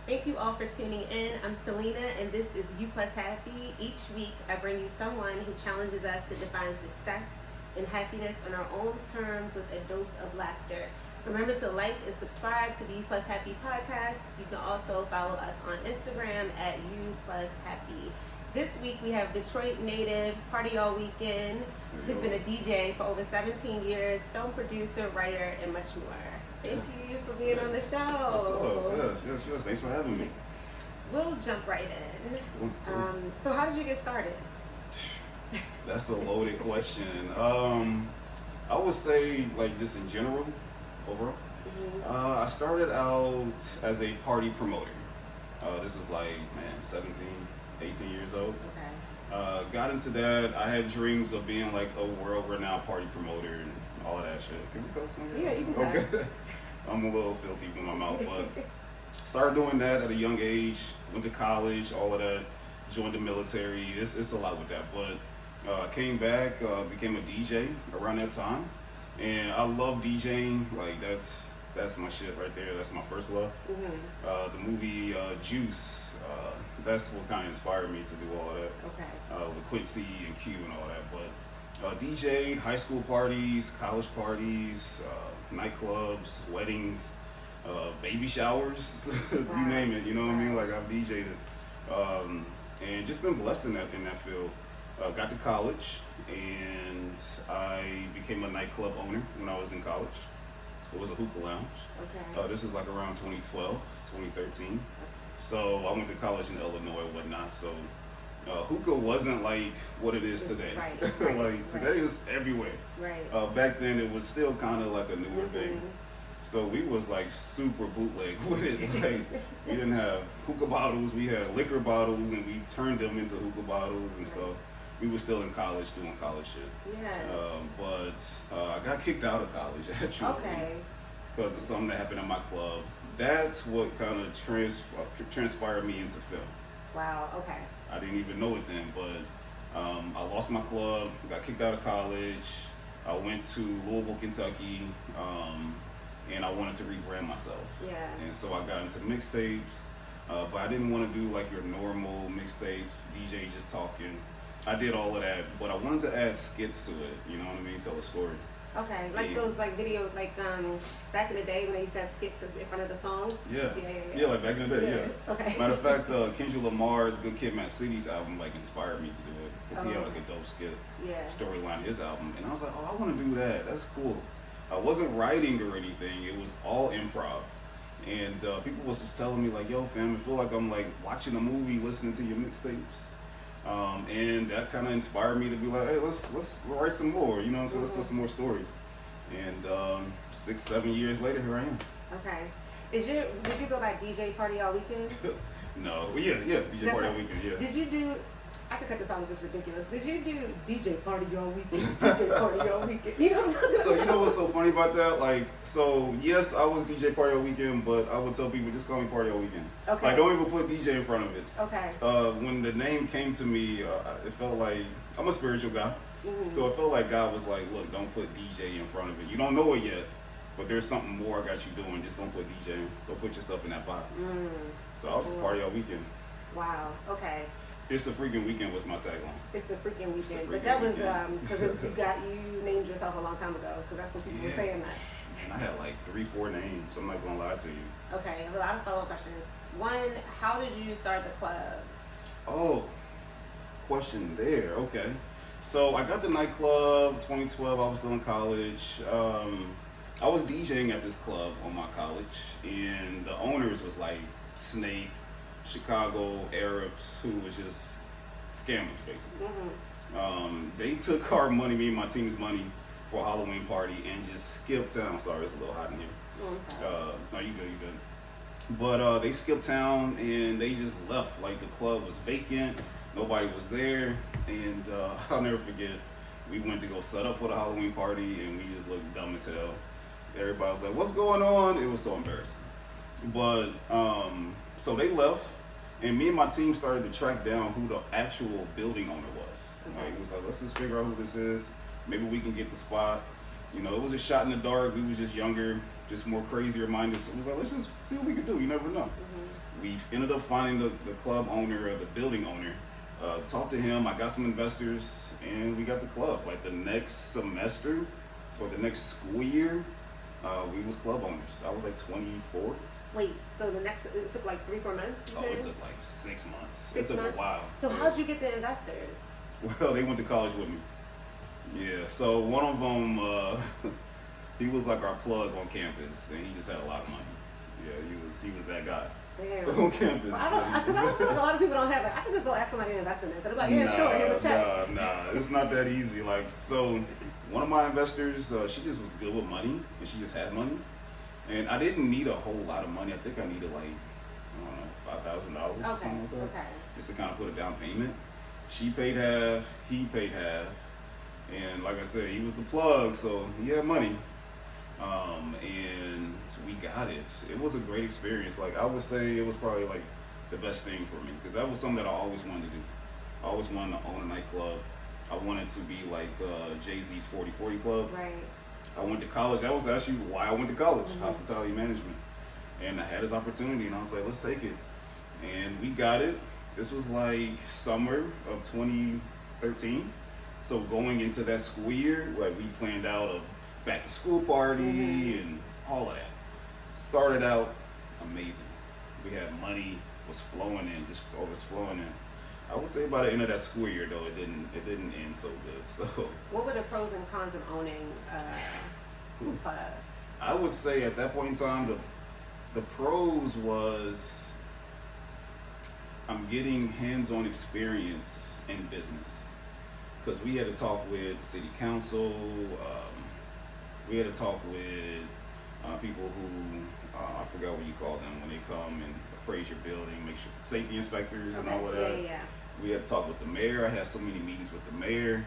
Thank you all for tuning in. I'm Selena, and this is You Plus Happy. Each week, I bring you someone who challenges us to define success and happiness on our own terms with a dose of laughter. Remember to like and subscribe to the You Plus Happy podcast. You can also follow us on Instagram at You Plus Happy. This week, we have Detroit native Partyallwknd, who's been a DJ for over 17 years, film producer, writer, and much more. Thank you for being on the show. What's up? Yes. Thanks for having me. We'll jump right in. So how did you get started? That's a loaded question. I would say, like, just in general, overall. I started out as a party promoter. This was like, 17, 18 years old. Okay. Got into that. I had dreams of being like a world-renowned party promoter and all of that shit. Can we cuss on here? Yeah, you can cuss. Okay. I'm a little filthy with my mouth, but started doing that at a young age. Went to college, all of that. Joined the military. It's a lot with that, but came back, became a DJ around that time, and I love DJing. Like that's my shit right there. That's my first love. The movie Juice. That's what kind of inspired me to do all of that. Okay. With Quincy and Q and all that, but DJ, high school parties, college parties, nightclubs, weddings, baby showers, you name it. You know what I mean? Like I've DJed it, and just been blessed in that field. Got to college, and I became a nightclub owner when I was in college. It was a hookah lounge. Okay. This was like around 2012, 2013. So I went to college in Illinois and whatnot. So hookah wasn't like what it is today. Right. Like today it's everywhere. Right. Back then it was still kind of like a newer thing. So we was like super bootleg with it. Like we didn't have hookah bottles, we had liquor bottles, and we turned them into hookah bottles and stuff. We were still in college doing college shit. Yeah. But I got kicked out of college actually. Okay. Because of something that happened in my club. That's what kind of transpired me into film. Wow. Okay. I didn't even know it then, but I lost my club, got kicked out of college. I went to Louisville, Kentucky, and I wanted to rebrand myself. Yeah. And so I got into mixtapes, but I didn't want to do like your normal mixtapes, DJ just talking. I did all of that, but I wanted to add skits to it, you know what I mean, tell a story. Okay, like those like videos, like back in the day when they used to have skits in front of the songs. Yeah, like back in the day. Yeah. Okay. Matter of fact, Kendrick Lamar's "Good Kid, Mad City's" album like inspired me to do it because he had like a dope skit storyline in his album, and I was like, oh, I want to do that. That's cool. I wasn't writing or anything; it was all improv. And people was just telling me like, yo, fam, I feel like I'm like watching a movie, listening to your mixtapes. And that kind of inspired me to be like, hey, let's write some more, you know, so let's tell some more stories. And 6-7 years later, here I am. Okay. Did you go by DJ Partyallwknd? No, well, yeah, DJ Partyallwknd, yeah. Did you do? I could cut this out if it's ridiculous. Did you do DJ Partyallwknd? DJ Partyallwknd. You know what I'm talking about? So you know what's so funny about that? Like, so yes, I was DJ Partyallwknd, but I would tell people just call me Partyallwknd. Okay. Like, don't even put DJ in front of it. Okay. When the name came to me, it felt like I'm a spiritual guy, so it felt like God was like, look, don't put DJ in front of it. You don't know it yet, but there's something more I got you doing. Just don't put DJ. Don't put yourself in that box. So I was just Partyallwknd. Wow. Okay. It's the freaking weekend was my tagline. It's the freaking weekend. The freaking but that was weekend. because you named yourself a long time ago, because that's when people were saying that. And I had like 3-4 names. I'm not gonna lie to you. Okay, I have a lot of follow-up questions. One, how did you start the club? Oh, question there. Okay. So I got the nightclub 2012. I was still in college. I was DJing at this club on my college, and the owners was like Snake, Chicago Arabs, who was just scammers basically. They took our money, me and my team's money, for a Halloween party and just skipped town. Sorry, it's a little hot in here. No, you good. But they skipped town and they just left. Like the club was vacant, nobody was there, and I'll never forget. We went to go set up for the Halloween party and we just looked dumb as hell. Everybody was like, "What's going on?" It was so embarrassing. But so they left. And me and my team started to track down who the actual building owner was. Like, it was like, let's just figure out who this is. Maybe we can get the spot. You know, it was a shot in the dark. We was just younger, just more crazier minded. So it was like, let's just see what we can do. You never know. we ended up finding the club owner or the building owner. Talked to him. I got some investors, and we got the club. Like the next semester or the next school year, we was club owners. I was like 24. Wait, so it took like 3-4 months? Oh, it took like 6 months. It took a while. So how'd you get the investors? Well, they went to college with me. Yeah, so one of them, he was like our plug on campus, and he just had a lot of money. Yeah, he was that guy. Damn. On campus. Well, I feel like a lot of people don't have it. I can just go ask somebody to invest in this. And they're like, yeah, sure, here's a check. Nah, it's not that easy. Like, so one of my investors, she just was good with money, and she just had money. And I didn't need a whole lot of money. I think I needed like, I don't know, $5,000 or something like that. Okay. Just to kind of put a down payment. She paid half, he paid half. And like I said, he was the plug, so he had money. And we got it. It was a great experience. Like, I would say it was probably like the best thing for me, because that was something that I always wanted to do. I always wanted to own a nightclub. I wanted to be like Jay-Z's 40/40 Club. Right. I went to college. That was actually why I went to college, hospitality management. And I had this opportunity, and I was like, let's take it. And we got it. This was like summer of 2013. So going into that school year, like we planned out a back to school party and all of that. Started out amazing. We had money, was flowing in, just always flowing in. I would say by the end of that school year, though, it didn't end so good. So what were the pros and cons of owning a club? I would say at that point in time, the pros was I'm getting hands-on experience in business, because we had to talk with city council. We had to talk with people who I forgot what you call them when they come and appraise your building, make sure safety inspectors and all of that. Yeah. We had to talk with the mayor. I had so many meetings with the mayor,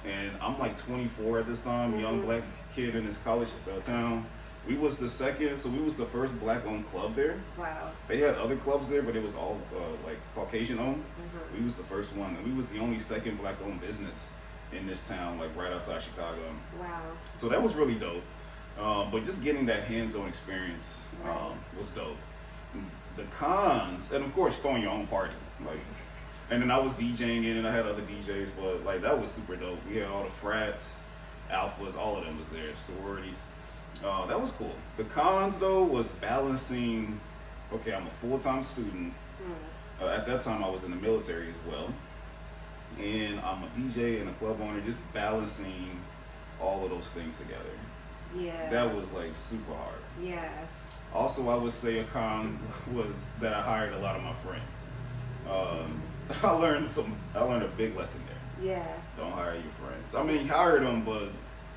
and I'm like 24 at this time, young black kid in this college town. We was the second, so we was the first black-owned club there. Wow. They had other clubs there, but it was all like Caucasian-owned. We was the first one, and we was the only second black-owned business in this town, like right outside Chicago. Wow. So that was really dope. But just getting that hands-on experience was dope. The cons, and of course, throwing your own party, like. And then I was DJing in, and I had other DJs, but like that was super dope. We had all the frats, alphas, all of them was there, sororities. That was cool. The cons though was balancing. Okay, I'm a full-time student. At that time, I was in the military as well, and I'm a DJ and a club owner. Just balancing all of those things together. Yeah. That was like super hard. Yeah. Also, I would say a con was that I hired a lot of my friends. I learned a big lesson there. Yeah. Don't hire your friends. I mean, hire them, but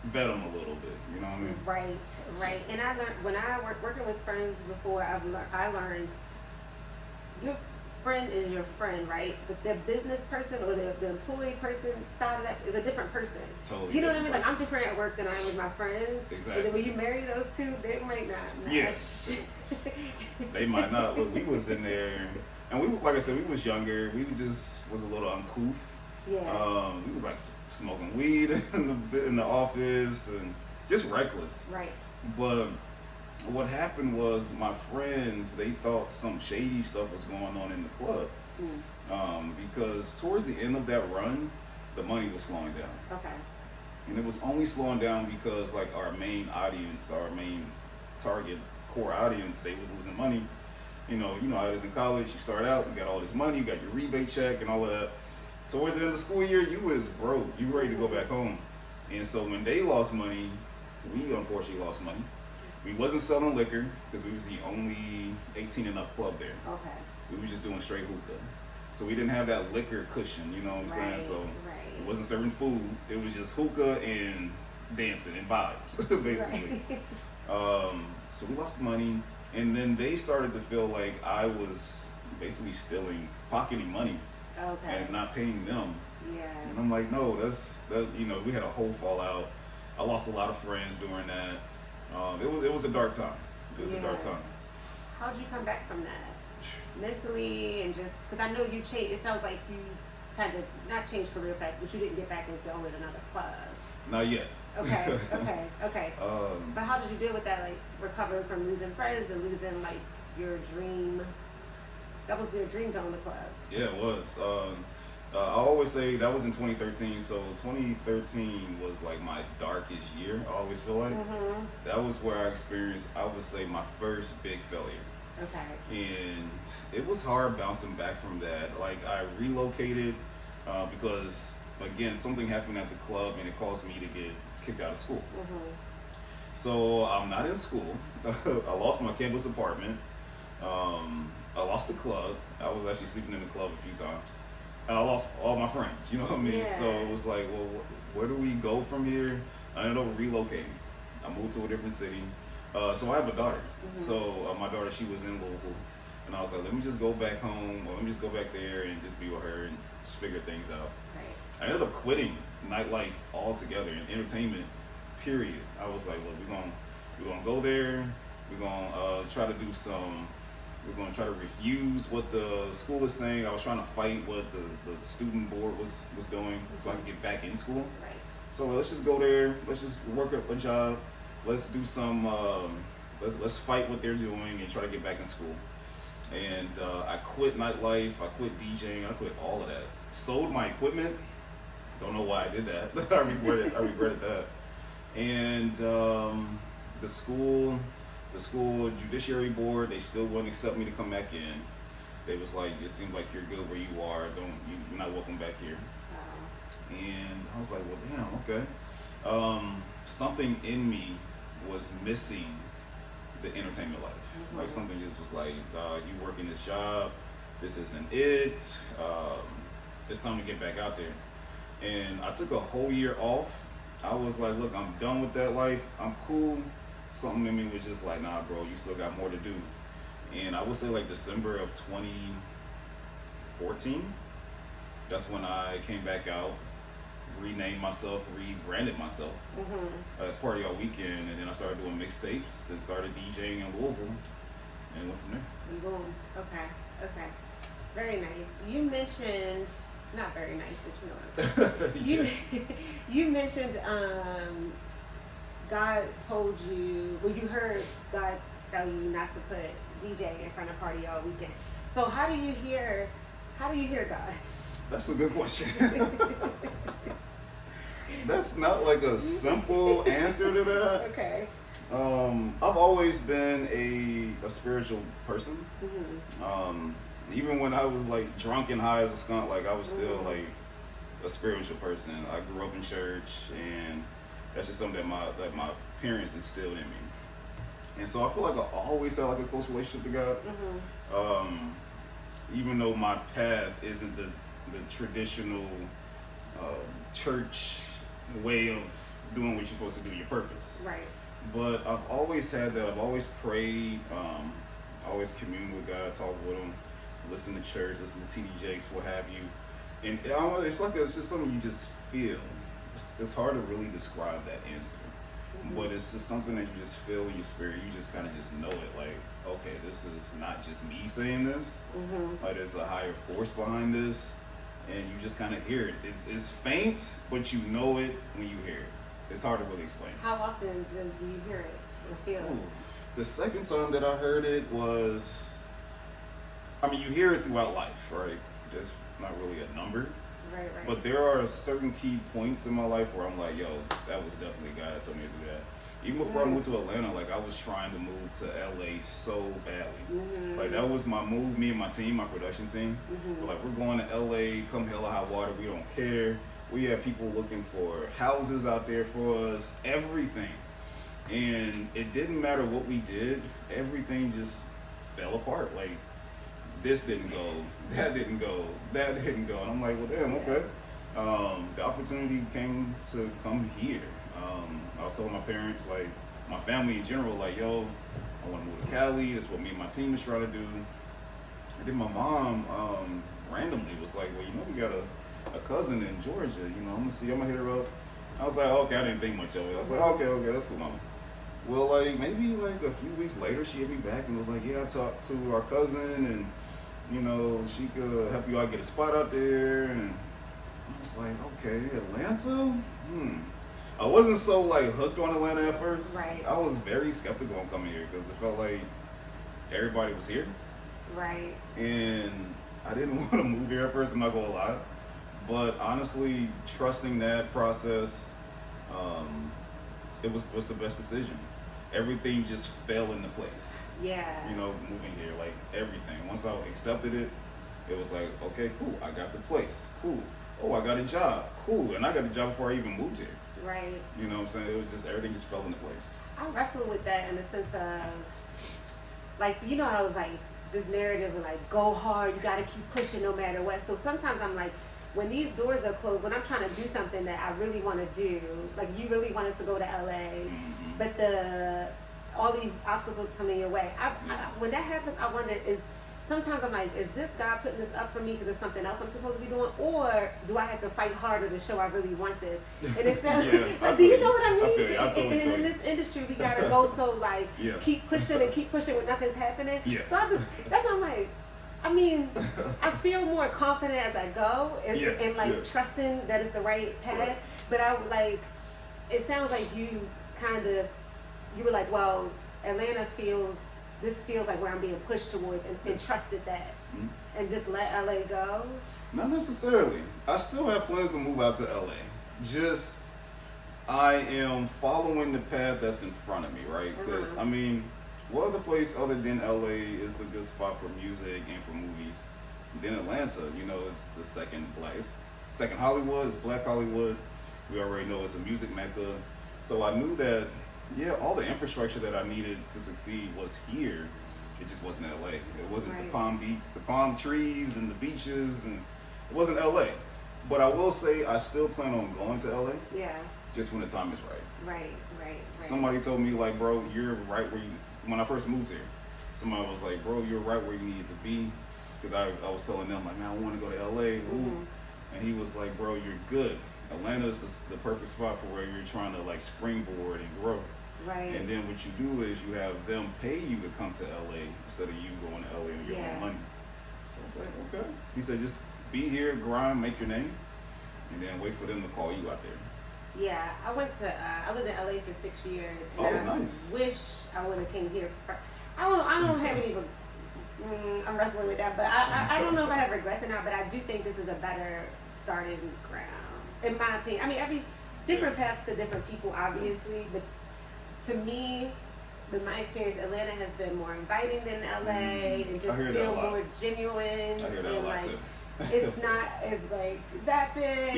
vet them a little bit. You know what I mean? Right. And I learned when I working with friends before. I learned your friend is your friend, right? But the business person or the employee person side of that is a different person. Totally. You know what I mean? Like I'm different at work than I am with my friends. Exactly. And then when you marry those two, they might not. Yes. They might not. Look, we was in there, and we, like I said, we was younger. We just was a little uncouth. Yeah. We was like smoking weed in the office and just reckless. Right. But what happened was my friends, they thought some shady stuff was going on in the club. Because towards the end of that run, the money was slowing down. Okay. And it was only slowing down because like our main audience, our main target core audience, they was losing money. You know how it is in college. You start out, you got all this money, you got your rebate check and all of that. Towards the end of the school year, you was broke. You ready to go back home. And so when they lost money, we unfortunately lost money. We wasn't selling liquor because we was the only 18 and up club there. Okay. We was just doing straight hookah. So we didn't have that liquor cushion, you know what I'm saying? So it wasn't serving food. It was just hookah and dancing and vibes, basically. So we lost money. And then they started to feel like I was basically pocketing money. Okay. And not paying them. Yeah. And I'm like, no, that's we had a whole fallout. I lost a lot of friends during that. It was a dark time. It was a dark time. How'd you come back from that? Mentally and just, because I know you changed, it sounds like you kind of, not changed career path, but you didn't get back into owning another club. Not yet. Okay. But how did you deal with that, like recovering from losing friends and losing like your dream That was their dream to own the club. Yeah, it was. I always say that was in 2013. So 2013 was like my darkest year. I always feel like that was where I experienced, I would say, my first big failure. Okay. And it was hard bouncing back from that. Like I relocated because again something happened at the club and it caused me to get kicked out of school. So I'm not in school. I lost my campus apartment. I lost the club. I was actually sleeping in the club a few times. And I lost all my friends, you know what I mean? Yeah. So it was like, well, where do we go from here? I ended up relocating. I moved to a different city. So I have a daughter. So my daughter, she was in Louisville. And I was like, let me just go back home, or let me just go back there and just be with her and just figure things out. Right. I ended up quitting nightlife altogether and entertainment, period. I was like, look, we're gonna go there. We're gonna try to do some. We're going to try to refuse what the school is saying. I was trying to fight what the student board was doing so I could get back in school. Right. So let's just go there. Let's just work up a job. Let's do some, let's fight what they're doing and try to get back in school. And I quit nightlife. I quit DJing. I quit all of that. Sold my equipment. Don't know why I did that. I regretted that. And the school judiciary board, they still wouldn't accept me to come back in. They was like, it seems like you're good where you are. You're not welcome back here. And I was like, well, damn, okay. Something in me was missing the entertainment life. Like something just was like, you working this job, this isn't it. It's time to get back out there. And I took a whole year off. I was like, look, I'm done with that life. I'm cool. Something in me was just like, nah, bro, you still got more to do. And I would say like December of 2014, that's when I came back out, renamed myself, rebranded myself as Partyallwknd, and then I started doing mixtapes and started DJing in Louisville, and went from there. And boom. Okay. Very nice. You mentioned, not very nice, but you know what I'm saying. You mentioned God told you, well, you heard God tell you not to put DJ in front of Partyallwknd. So how do you hear God? That's a good question. That's not like a simple answer to that. Okay. I've always been a spiritual person. Even when I was like drunk and high as a skunk, like I was still like a spiritual person. I grew up in church, and that's just something that my parents instilled in me. And so I feel like I always had like a close relationship to God. Even though my path isn't the traditional church way of doing what you're supposed to do, your purpose. Right. But I've always had that. I've always prayed, always communed with God, talked with Him, listen to church, listen to TD Jakes, what have you. And it's just something you just feel. It's hard to really describe that answer. But it's just something that you just feel in your spirit. You just kind of just know it. Like, okay, this is not just me saying this. Like, there's a higher force behind this. And you just kind of hear it. It's faint, but you know it when you hear it. It's hard to really explain. How often do you hear it or feel it? The second time that I heard it was, I mean, you hear it throughout life, right? There's not really a number. Right. But there are certain key points in my life where I'm like, yo, that was definitely God that told me to do that. Even before I moved to Atlanta, like I was trying to move to LA so badly. Like that was my move, me and my team, my production team. We're like, we're going to LA, come hell or high water, we don't care. We have people looking for houses out there for us, everything. And it didn't matter what we did, everything just fell apart. Like, this didn't go, that didn't go, that didn't go. And I'm like, well, damn, okay. The opportunity came to come here. I was telling my parents, like, my family in general, like, yo, I want to move to Cali. That's what me and my team is trying to do. And then my mom randomly was like, well, you know, we got a cousin in Georgia. You know, I'm gonna hit her up. I was like, okay, I didn't think much of it. I was like, okay, that's cool, mama. Well, like, maybe like a few weeks later, she hit me back and was like, yeah, I talked to our cousin and, you know, she could help you out get a spot out there. And I was like, okay, Atlanta? I wasn't so like hooked on Atlanta at first. Right. I was very skeptical on coming here because it felt like everybody was here. Right. And I didn't want to move here at first, I'm not going to lie. But honestly, trusting that process, it was the best decision. Everything just fell into place. Yeah. You know, moving here, like everything. Once I accepted it, it was like, okay, cool, I got the place. Cool. Oh, I got a job. Cool. And I got the job before I even moved here. Right. You know what I'm saying? It was just, everything just fell into place. I wrestle with that in the sense of, like, you know, I was like, this narrative of like, go hard, you gotta keep pushing no matter what. So sometimes I'm like, when these doors are closed, when I'm trying to do something that I really want to do, like you really wanted to go to LA, but all these obstacles coming your way. When that happens, I wonder, sometimes I'm like, is this God putting this up for me because it's something else I'm supposed to be doing, or do I have to fight harder to show I really want this? And it's do you know what I mean? I totally and in this industry, we gotta go so like keep pushing when nothing's happening. Yeah. So that's what I'm like. I mean, I feel more confident as I go and trusting that it's the right path. Right. But I would like, it sounds like you were like, well, Atlanta feels like where I'm being pushed towards and trusted that and just let LA go. Not necessarily. I still have plans to move out to LA. Just, I am following the path that's in front of me, right? Because, I mean, what other place other than LA is a good spot for music and for movies? Then Atlanta, you know, it's the second Hollywood, it's Black Hollywood. We already know it's a music mecca. So I knew that, all the infrastructure that I needed to succeed was here. It just wasn't LA. It wasn't the palm trees and the beaches, and it wasn't LA. But I will say I still plan on going to LA. Yeah. Just when the time is right. Right. Somebody told me like, bro, you're right where you. When I first moved here, somebody was like, bro, you're right where you needed to be. Because I was telling them, like, man, I want to go to LA. And he was like, bro, you're good. Atlanta is the perfect spot for where you're trying to, like, springboard and grow. Right. And then what you do is you have them pay you to come to LA instead of you going to LA with your own money. So I was like, okay. He said, just be here, grind, make your name, and then wait for them to call you out there. Yeah, I lived in LA for 6 years. And I wish I would have came here. I don't have any, I'm wrestling with that, but I don't know if I have regrets or not, but I do think this is a better starting ground, in my opinion. I mean, different paths to different people, obviously, but to me, in my experience, Atlanta has been more inviting than LA, and just feel more genuine. I hear that a lot too. It's not as like that big.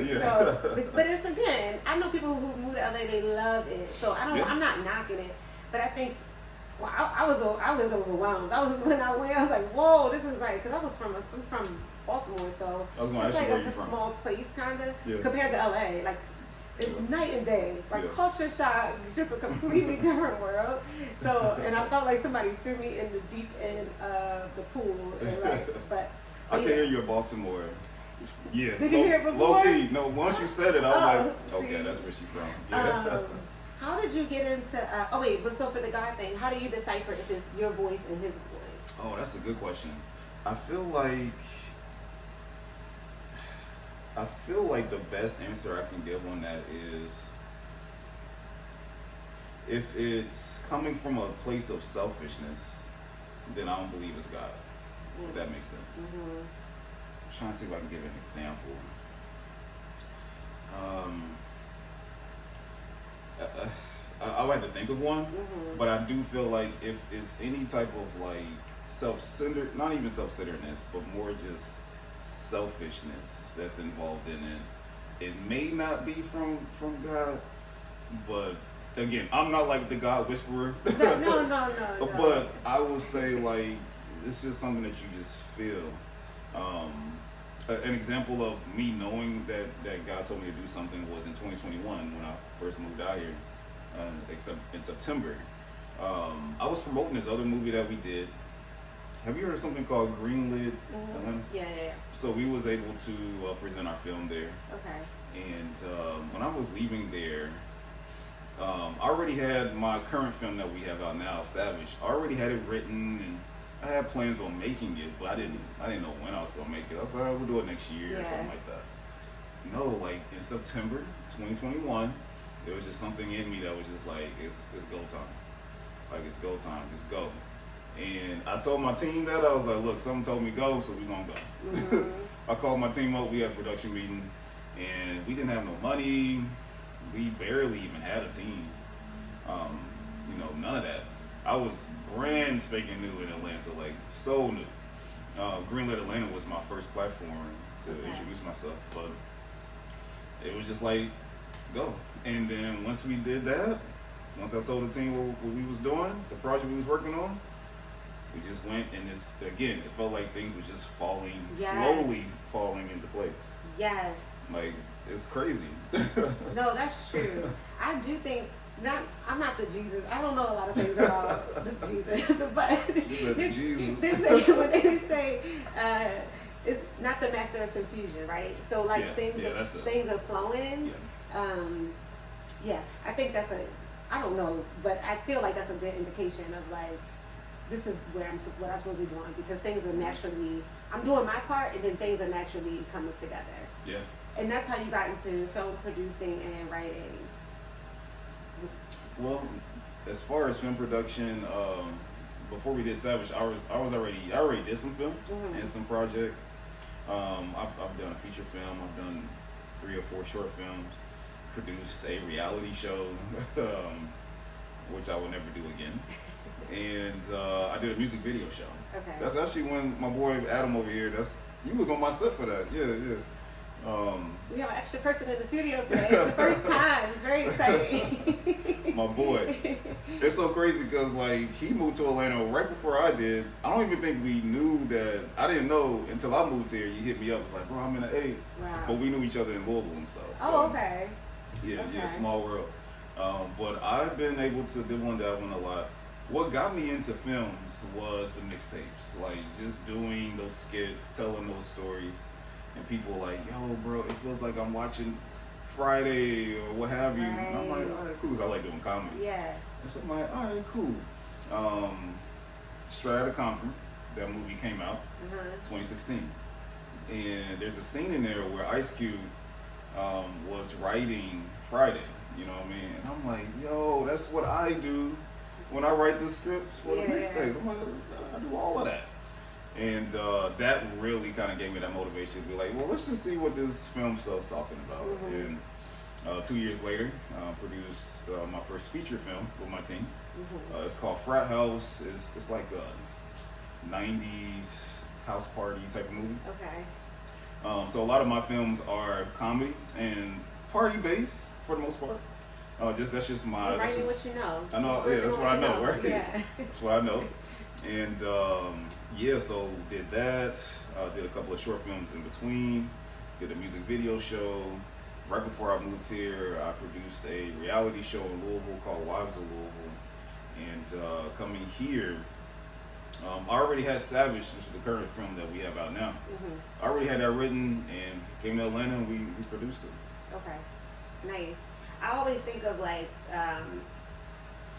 So, but it's again, I know people who move to LA, they love it. So I'm not knocking it, but I think, well, I was overwhelmed. That was when I went. I was like, whoa, this is like, because I'm from Baltimore, so it's like a small place kind of compared to LA, like. Night and day, like culture shock, just a completely different world. So, and I felt like somebody threw me in the deep end of the pool, and but. I can hear you in Baltimore. Yeah. Did you hear it before? Low key. No, once you said it, I was like, okay, that's where she's from. Yeah. How did you get into, but so for the God thing, how do you decipher if it's your voice and his voice? Oh, that's a good question. I feel like the best answer I can give on that is if it's coming from a place of selfishness, then I don't believe it's God. If that makes sense. I'm trying to see if I can give an example. I would have to think of one, but I do feel like if it's any type of like self-centered, not even self-centeredness, but more just selfishness that's involved in it, it may not be from God, but again, I'm not like the God whisperer. No. But I would say like it's just something that you just feel. An example of me knowing that God told me to do something was in 2021 when I first moved out here, except in September. I was promoting this other movie that we did. Have you heard of something called Greenlit? Yeah. So we was able to present our film there. Okay. And when I was leaving there, I already had my current film that we have out now, Savage. I already had it written, and I had plans on making it, but I didn't know when I was gonna make it. I was like, we'll do it next year or something like that. No, like in September 2021, there was just something in me that was just like, it's go time. Like, it's go time, just go. And I told my team that. I was like, look, someone told me go, so we're going to go. Mm-hmm. I called my team up. We had a production meeting, and we didn't have no money. We barely even had a team. None of that. I was brand spanking new in Atlanta, like so new. Greenlit Atlanta was my first platform to introduce myself, but it was just like, go. And then once we did that, once I told the team what we was doing, the project we was working on, we just went, and again, it felt like things were just slowly falling into place. Yes. Like, it's crazy. No, that's true. I do think, I'm not the Jesus. I don't know a lot of things about the Jesus, but Jesus. They say, when they say it's not the master of confusion, right? So like things are flowing. Yeah. I think I don't know, but I feel like that's a good indication of like, this is what I'm supposed to be doing, because things are naturally, I'm doing my part, and then things are naturally coming together. Yeah. And that's how you got into film producing and writing. Well, as far as film production, before we did Savage, I already did some films and some projects. I've done a feature film. I've done 3 or 4 short films. Produced a reality show, which I will never do again. And I did a music video show. Okay. That's actually when my boy Adam over here. He was on my set for that. Yeah. We have an extra person in the studio today. It's the first time. It's very exciting. My boy. It's so crazy because like he moved to Atlanta right before I did. I don't even think we knew that. I didn't know until I moved here. You hit me up. It's like, bro, I'm in the A. Wow. But we knew each other in Louisville and stuff. Oh, okay. Yeah, small world. But I've been able to dibble and dabble a lot. What got me into films was the mixtapes, like just doing those skits, telling those stories, and people were like, yo, bro, it feels like I'm watching Friday or what have you. Right. And I'm like, all right, cool, 'cause I like doing comedies. Yeah. And so I'm like, all right, cool. Straight Outta Compton, that movie came out, 2016. And there's a scene in there where Ice Cube was writing Friday, you know what I mean? And I'm like, yo, that's what I do when I write the scripts for the mixtapes. I'm like, I do all of that. And that really kind of gave me that motivation to be like, well, let's just see what this film stuff's talking about. And 2 years later, produced my first feature film with my team. It's called Frat House. It's like a 90s house party type of movie. Okay. So a lot of my films are comedies and party based for the most part. That's just my. You're writing what you know. I know. Yeah, that's what I know, right? Yeah. That's what I know. And so did that. Did a couple of short films in between. Did a music video show. Right before I moved here, I produced a reality show in Louisville called Wives of Louisville. And coming here, I already had Savage, which is the current film that we have out now. I already had that written, and came to Atlanta and we produced it. Okay. Nice. I always think of like,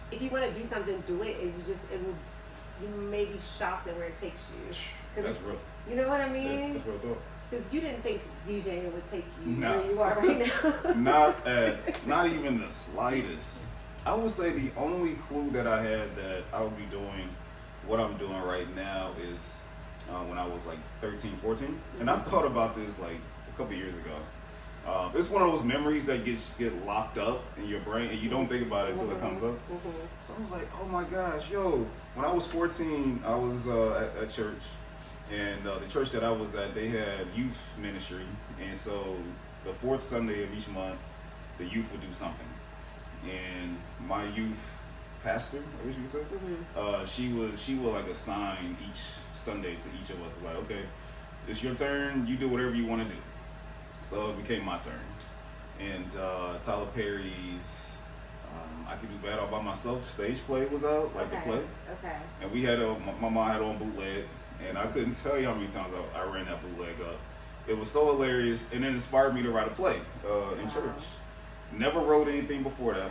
if you want to do something, do it, and you may be shocked at where it takes you. That's real. You know what I mean? Yeah, that's real talk. Because you didn't think DJing would take you Nah. where you are right now. Not even the slightest. I would say the only clue that I had that I would be doing what I'm doing right now is when I was like 13, 14. And I thought about this like a couple years ago. It's one of those memories that get locked up in your brain and you don't think about it until it comes up. So I was like, oh my gosh, yo, when I was 14, I was at church. And the church that I was at, they had youth ministry. And so the 4th Sunday of each month, the youth would do something. And my youth pastor, I wish you could say, she would like assign each Sunday to each of us. Like, okay, it's your turn. You do whatever you want to do. So it became my turn. And Tyler Perry's I Could Do Bad All By Myself stage play was out, like the play. Okay. And we had my mom had on bootleg. And I couldn't tell you how many times I ran that bootleg up. It was so hilarious, and it inspired me to write a play in church. Never wrote anything before that.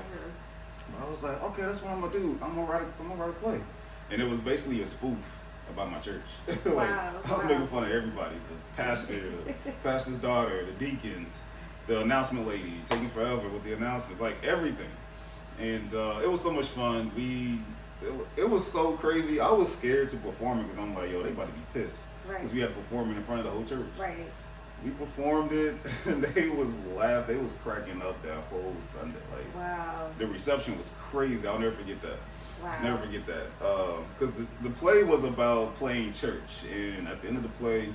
But I was like, okay, that's what I'm gonna do. I'm gonna write a play, and it was basically a spoof about my church. I was making fun of everybody: the pastor, the pastor's daughter, the deacons, the announcement lady, taking forever with the announcements, like everything. And it was so much fun. We it was so crazy. I was scared to perform it because I'm like, yo, they about to be pissed. Right. Because we had to perform it in front of the whole church. Right. We performed it, and they was laughing. They was cracking up that whole Sunday. Like, wow. The reception was crazy. I'll never forget that. Wow. Never forget that. Because the play was about playing church, and at the end of the play,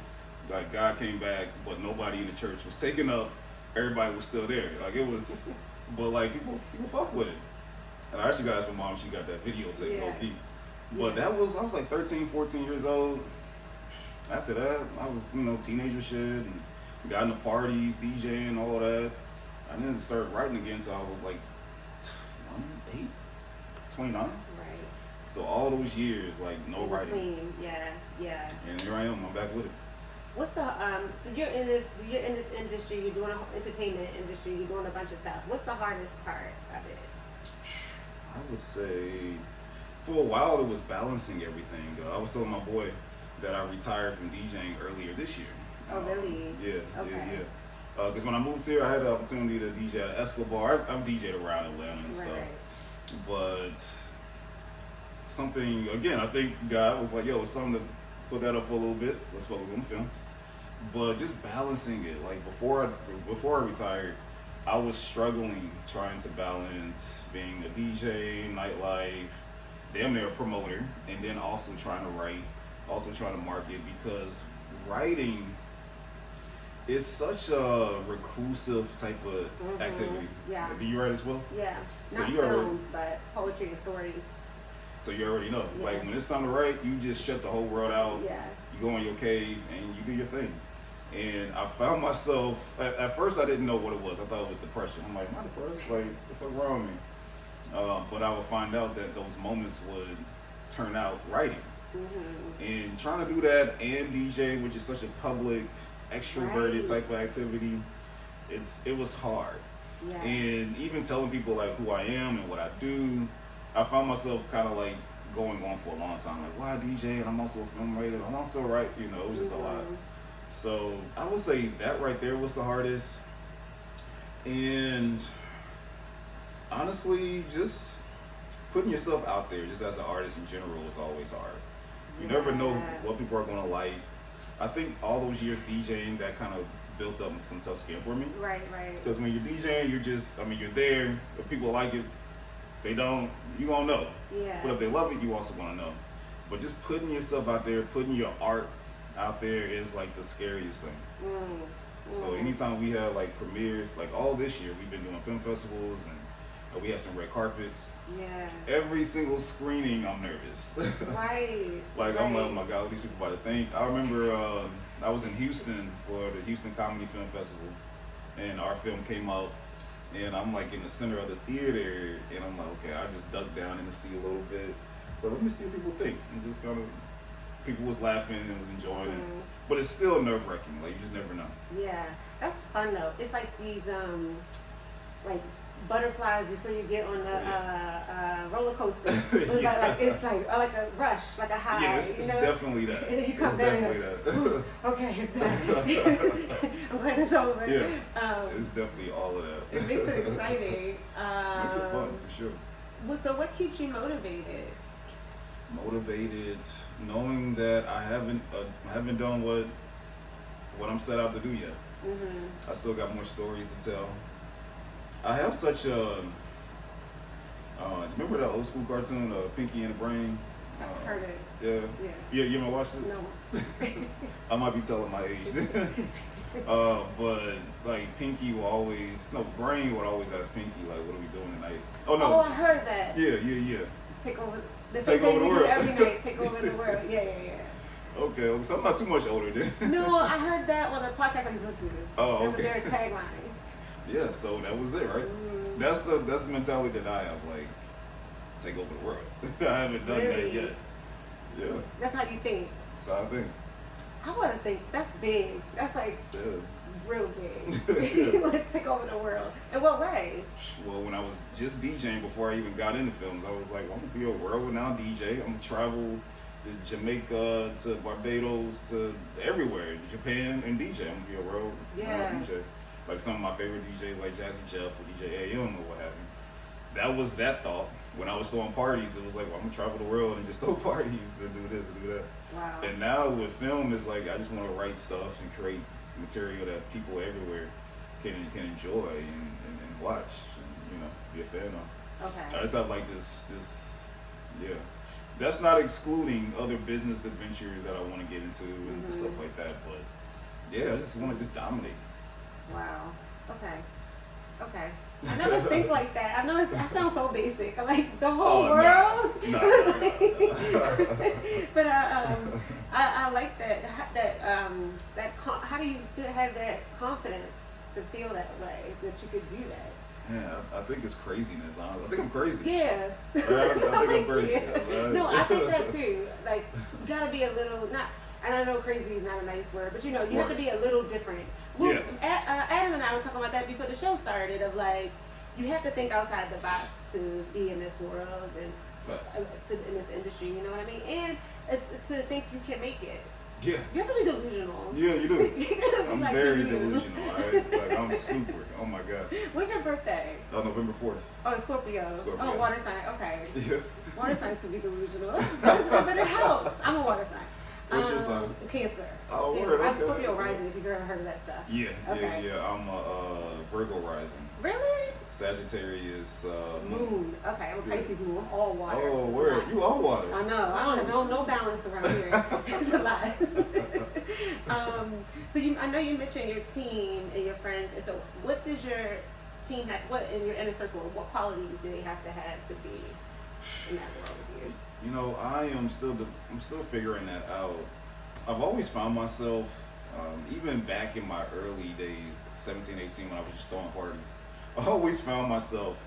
like God came back, but nobody in the church was taken up. Everybody was still there. Like it was, but like people fuck with it. And I actually got asked my mom. She got that videotape low key. But I was like 13, 14 years old. After that, I was teenager shit and got into parties, DJing, all that. I didn't start writing again until I was like 28, 29. Right. So all those years, like no writing. Yeah. And here I am. I'm back with it. What's the so you're in this industry, you're doing a entertainment industry, you're doing a bunch of stuff. What's the hardest part of it? I would say for a while it was balancing everything. I was telling my boy that I retired from DJing earlier this year. Oh really? Yeah. Okay. Because when I moved here, I had the opportunity to DJ at Escobar. I've DJed around Atlanta and stuff. Right. But something, again, I think God was like, yo, it's something to put that up for a little bit. Let's focus on the films. But just balancing it. Like before I retired, I was struggling trying to balance being a DJ, nightlife, damn near a promoter, and then also trying to write, also trying to market, because writing is such a reclusive type of activity. Yeah. Do you write as well? Yeah. So Not you films, already, but poetry and stories. so you already know. Yeah. Like when it's time to write, you just shut the whole world out. Yeah. You go in your cave and you do your thing. And I found myself, at first I didn't know what it was. I thought it was depression. I'm like, am I depressed? Like, what the fuck wrong with me? But I would find out that those moments would turn out writing. Mm-hmm. And trying to do that and DJ, which is such a public, extroverted type of activity, it was hard. Yeah. And even telling people like who I am and what I do, I found myself kind of like going on for a long time. Like, why DJ? And I'm also a film writer. I'm also write. It was just a lot. So I would say that right there was the hardest. And honestly, just putting yourself out there, just as an artist in general, is always hard. You never know what people are going to like. I think all those years DJing, that kind of built up some tough skin for me. Right. Because when you're DJing, you're there. If people like it, they don't, you gonna know. Yeah. But if they love it, you also gonna know. But just putting yourself out there, putting your art out there is like the scariest thing. So anytime we have like premieres, like all this year, we've been doing film festivals and we have some red carpets. Yeah. Every single screening, I'm nervous. Right. Like, I'm like, oh my God, what these people about to think. I remember I was in Houston for the Houston Comedy Film Festival, and our film came out, and I'm like in the center of the theater, and I'm like, okay, I just ducked down in the seat a little bit. So let me see what people think. And just kind of, people was laughing and was enjoying it. But it's still nerve-wracking. Like, you just never know. Yeah. That's fun, though. It's like these, like, butterflies before you get on the roller coaster. It's like a rush, like a high. Yeah, it's definitely that. And then you come down and that. okay, it's that. I'm glad it's over. Yeah, it's definitely all of that. It makes it exciting. Makes it fun, for sure. So what keeps you motivated? Motivated, knowing that I haven't done what I'm set out to do yet. I still got more stories to tell. I have such a. Remember that old school cartoon, Pinky and the Brain? I've heard it. Yeah. Yeah. You ever watched it? No. I might be telling my age. But like Pinky will always, Brain would always ask Pinky like, "What are we doing tonight?" Oh no. Oh, I heard that. Yeah. Take over. The Take over the world. Every night. Take over the world. Yeah. Okay, so I'm not too much older then. No, I heard that on a podcast I used to listen to. Oh, That okay. was their tagline. Yeah, so that was it, right? That's the mentality that I have, like, take over the world. I haven't done that yet. Yeah. That's how you think. That's how I think. I want to think that's big. That's like real big. Yeah. You want to take over the world. In what way? Well, when I was just DJing before I even got into films, I was like, I'm gonna be a world-renowned DJ. I'm gonna travel to Jamaica, to Barbados, to everywhere, Japan, and DJ. I'm gonna be a world-renowned DJ. Like some of my favorite DJs, like Jazzy Jeff or DJ AM or what have you. That was that thought. when I was throwing parties, it was like, well, I'm gonna travel the world and just throw parties and do this and do that. Wow. And now with film, it's like I just want to write stuff and create material that people everywhere can enjoy and watch and, be a fan of. Okay. I just have like this yeah. That's not excluding other business adventures that I want to get into and stuff like that, but yeah, I just want to just dominate. Wow. Okay. I never think like that. I know I sound so basic, like the whole world. No. But I like that. How do you have that confidence to feel that way that you could do that? Yeah, I think it's craziness. I think I'm crazy. Yeah. I think I'm crazy. Yeah. No, I think that too. Like, you gotta be a little, not, and I know crazy is not a nice word, but you have to be a little different. Yeah. Adam and I were talking about that before the show started, of like, you have to think outside the box to be in this world and in this industry, you know what I mean? And it's to think you can make it. Yeah. You have to be delusional. Yeah, you do. I'm like very delusional. Like, I'm super. Oh my God. When's your birthday? November 4th. Oh, Scorpio. Oh, water sign. Okay. Yeah. Water signs can be delusional. But it helps. I'm a water sign. What's your sign? Cancer. Oh, Cancer. word, okay. I'm Scorpio rising, if you've ever heard of that stuff. Yeah, okay. yeah. I'm a Virgo rising. Really? Sagittarius moon. Okay, I'm a Pisces moon. I'm all water. Oh, word. You all water. I know. I don't have no balance around here. It's a lot. So I know you mentioned your team and your friends. And so what does your team have, what in your inner circle, what qualities do they have to be in that world with you? I'm still figuring that out. I've always found myself, even back in my early days, 17, 18, when I was just throwing parties, I always found myself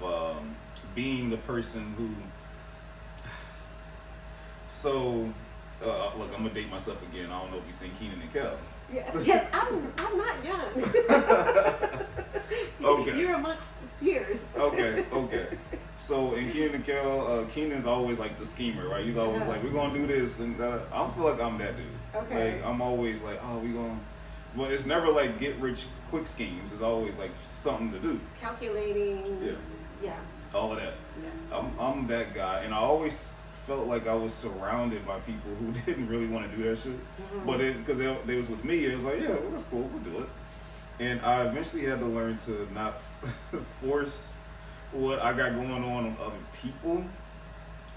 being the person who. So, look, I'm gonna date myself again. I don't know if you've seen Keenan and Kel. Yeah. Yes, I'm not young. Okay. You're amongst peers. Okay. So in Keenan and Kel, Keenan's always like the schemer, right? He's always like, we're gonna do this, and I feel like I'm that dude. Okay. Like I'm always like, well, it's never like get rich quick schemes. It's always like something to do. Calculating. Yeah. All of that. Yeah. I'm that guy, and I always felt like I was surrounded by people who didn't really want to do that shit. Mm-hmm. But because they was with me, it was like, yeah, well, that's cool, we'll do it. And I eventually had to learn to not force what I got going on other people,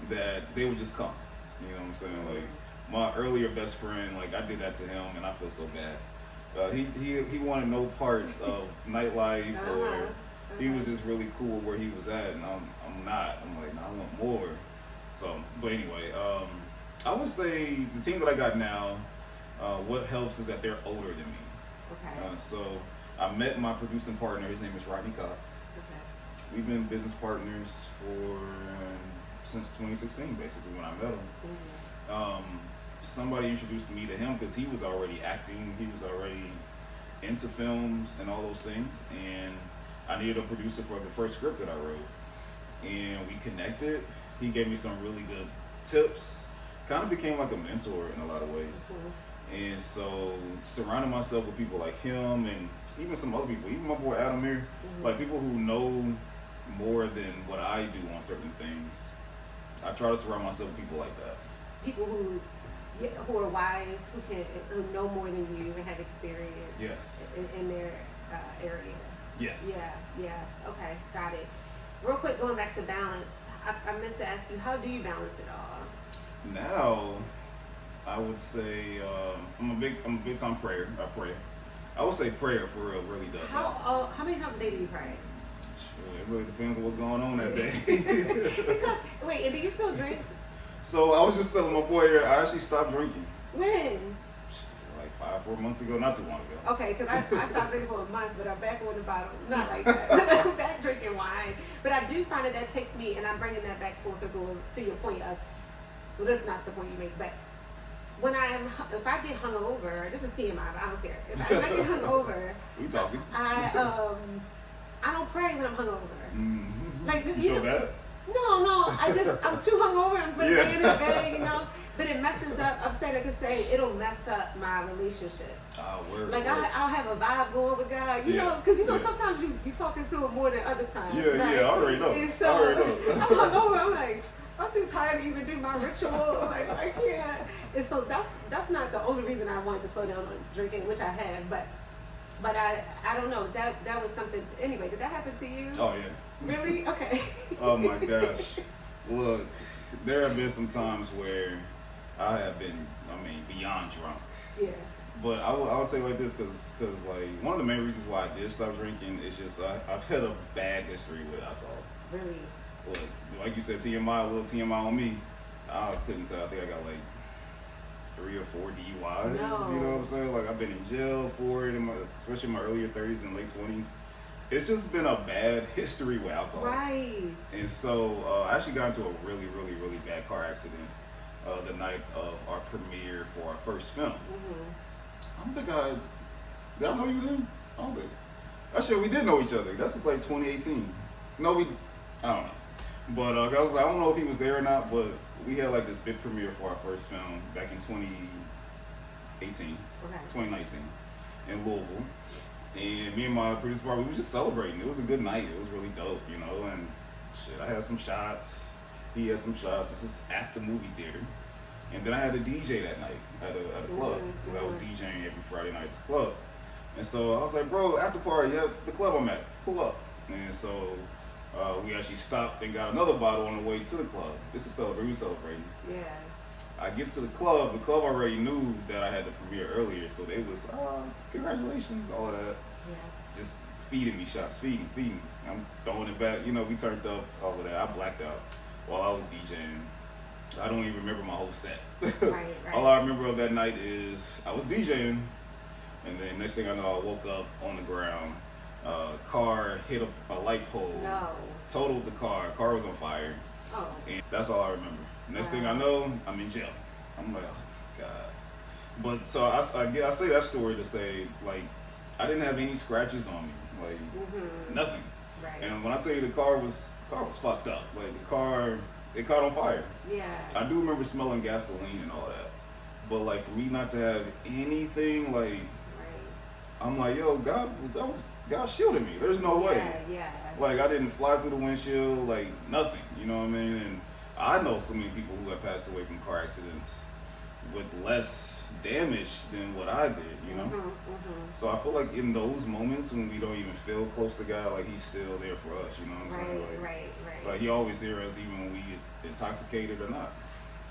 that they would just come. You know what I'm saying? Like my earlier best friend, like I did that to him, and I feel so bad. He wanted no parts of nightlife, or he was just really cool where he was at, and I'm not. I'm like, no, I want more. So, but anyway, I would say the team that I got now, what helps is that they're older than me. Okay. So I met my producing partner. His name is Rodney Cox. Okay. We've been business partners since 2016, basically, when I met him. Mm-hmm. Somebody introduced me to him because he was already acting. He was already into films and all those things. And I needed a producer for the first script that I wrote. And we connected. He gave me some really good tips. Kind of became like a mentor in a lot of ways. Mm-hmm. And so surrounding myself with people like him, and even some other people, even my boy Adam here, like people who know more than what I do on certain things. I try to surround myself with people like that. People who are wise, who know more than you and have experience. Yes. In their area. Yes. Yeah. Okay, got it. Real quick, going back to balance, I meant to ask you, how do you balance it all? Now, I would say I'm a big time prayer. I pray. I would say prayer for real really does help. How many times a day do you pray? It really depends on what's going on that day. Wait, and do you still drink? So I was just telling my boy here, I actually stopped drinking. When? Like 5-4 months ago, not too long ago. Okay, because I stopped drinking for a month, but I'm back on the bottle. Not like that. I'm back drinking wine. But I do find that takes me, and I'm bringing that back full circle to your point of, well, that's not the point you make, but if I get hungover, this is TMI, but I don't care. If I get hungover, we talking. I don't pray when I'm hungover. Mm-hmm. Like you feel bad? No, I'm too hungover. I'm laying Yeah. in bed, you know. But it messes up. I'm saying I could say it'll mess up my relationship. Word. Like I'll have a vibe going with God, you Yeah. know, because Yeah. sometimes you talking to him more than other times. Yeah, right? I already know. And so I already know. I'm hungover. I'm like, I'm too tired to even do my ritual. Like I can't. And so that's not the only reason I wanted to slow down on drinking, which I have, but I don't know. That was something. Anyway, did that happen to you? Oh yeah. Really? Okay. Oh my gosh. Look, there have been some times where I have been, beyond drunk. Yeah. But I'll tell you like this, cause like one of the main reasons why I did stop drinking is just I've had a bad history with alcohol. Really? Look, like you said, TMI, a little TMI on me. I couldn't tell. I think I got like 3 or 4 DUIs. No. You know what I'm saying? Like I've been in jail for it, especially in my earlier 30s and late 20s. It's just been a bad history with alcohol. Right. And so I actually got into a really, really, really bad car accident the night of our premiere for our first film. Mm-hmm. I don't think did I know you then? I don't think. Actually, we did know each other. That's just like 2018. No, I don't know. But I don't know if he was there or not, but we had like this big premiere for our first film back in 2018, Okay. 2019 in Louisville. And me and my producer partner, we were just celebrating. It was a good night. It was really dope, you know. And shit, I had some shots. He had some shots. This is at the movie theater. And then I had a DJ that night at a club, because I was DJing every Friday night at this club. And so I was like, bro, after party at the club I'm at, pull up. And so we actually stopped and got another bottle on the way to the club. This is celebrating. We were celebrating. Yeah. I get to the club already knew that I had the premiere earlier, so they was, congratulations, all of that. Yeah. Just feeding me shots, feeding. I'm throwing it back. You know, we turned up, all of that. I blacked out while I was DJing. I don't even remember my whole set. Right. All I remember of that night is I was DJing, and then next thing I know, I woke up on the ground. Car hit a light pole. No. Totaled the car. Car was on fire. Oh. And that's all I remember. Next thing I know, I'm in jail. I'm like, oh God. But so I say that story to say, like, I didn't have any scratches on me, like nothing. Right. And when I tell you the car was fucked up, like it caught on fire. Yeah. I do remember smelling gasoline and all that, but like for me not to have anything, like, Right. I'm like, yo, God shielded me. There's no way. Yeah. Like I didn't fly through the windshield, like nothing. You know what I mean? And I know so many people who have passed away from car accidents with less damage than what I did, you know? So I feel like in those moments when we don't even feel close to God, like he's still there for us, you know what I'm saying? Right. Like he always hears us even when we get intoxicated or not.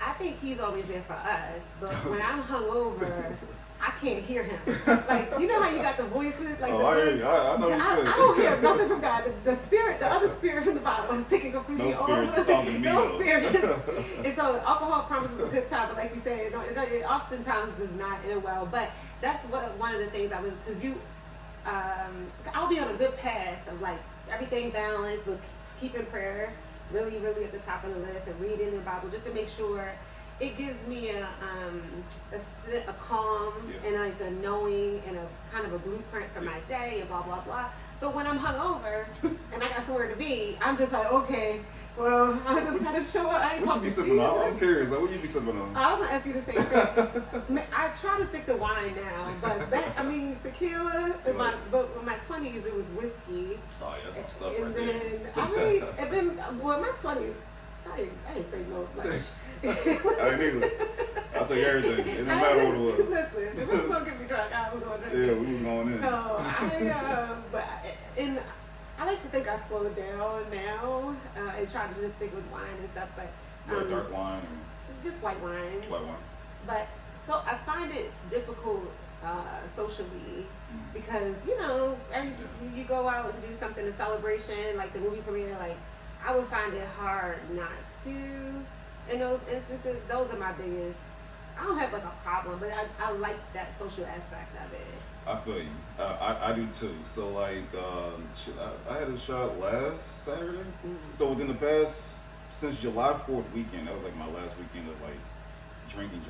I think he's always there for us, but when I'm hungover, I can't hear him. Like, you know how you got the voices? Like I hear you. I know you said. I don't hear nothing from God. The spirit, the other spirit from the Bible is taking completely No spirits over. is talking to me, No though. spirits. And so alcohol promises a good time, but like you said, it oftentimes does not end well. But that's one of the things because I'll be on a good path of like everything balanced, but keeping prayer really, really at the top of the list and reading the Bible just to make sure it gives me a calm and like a knowing and a kind of a blueprint for my day and blah blah blah. But when I'm hungover and I got somewhere to be, I'm just like, okay, well, I just gotta show up. I ain't What you talking be to sipping on? I'm Jesus. curious. Like, what you be sipping on? I was gonna ask you the same thing. I try to stick to wine now, but tequila. But in my 20s, it was whiskey. Oh yeah, that's my stuff And right then, in my 20s, I ain't say no much. I ain't either. I'll tell you everything. It didn't matter what it was. Listen, if it was gonna get me drunk, I was gonna drink. Yeah, we was going in. So I like to think I've slowed down now and try to just stick with wine and stuff, but Dark wine just white wine. or white wine. But so I find it difficult socially because you go out and do something, a celebration like the movie premiere, like I would find it hard not to. In those instances, those are my biggest. I don't have like a problem, but I like that social aspect of it. I feel you. I do too. So like, I had a shot last Saturday. So within the past, since July 4th weekend, that was like my last weekend of like drinking.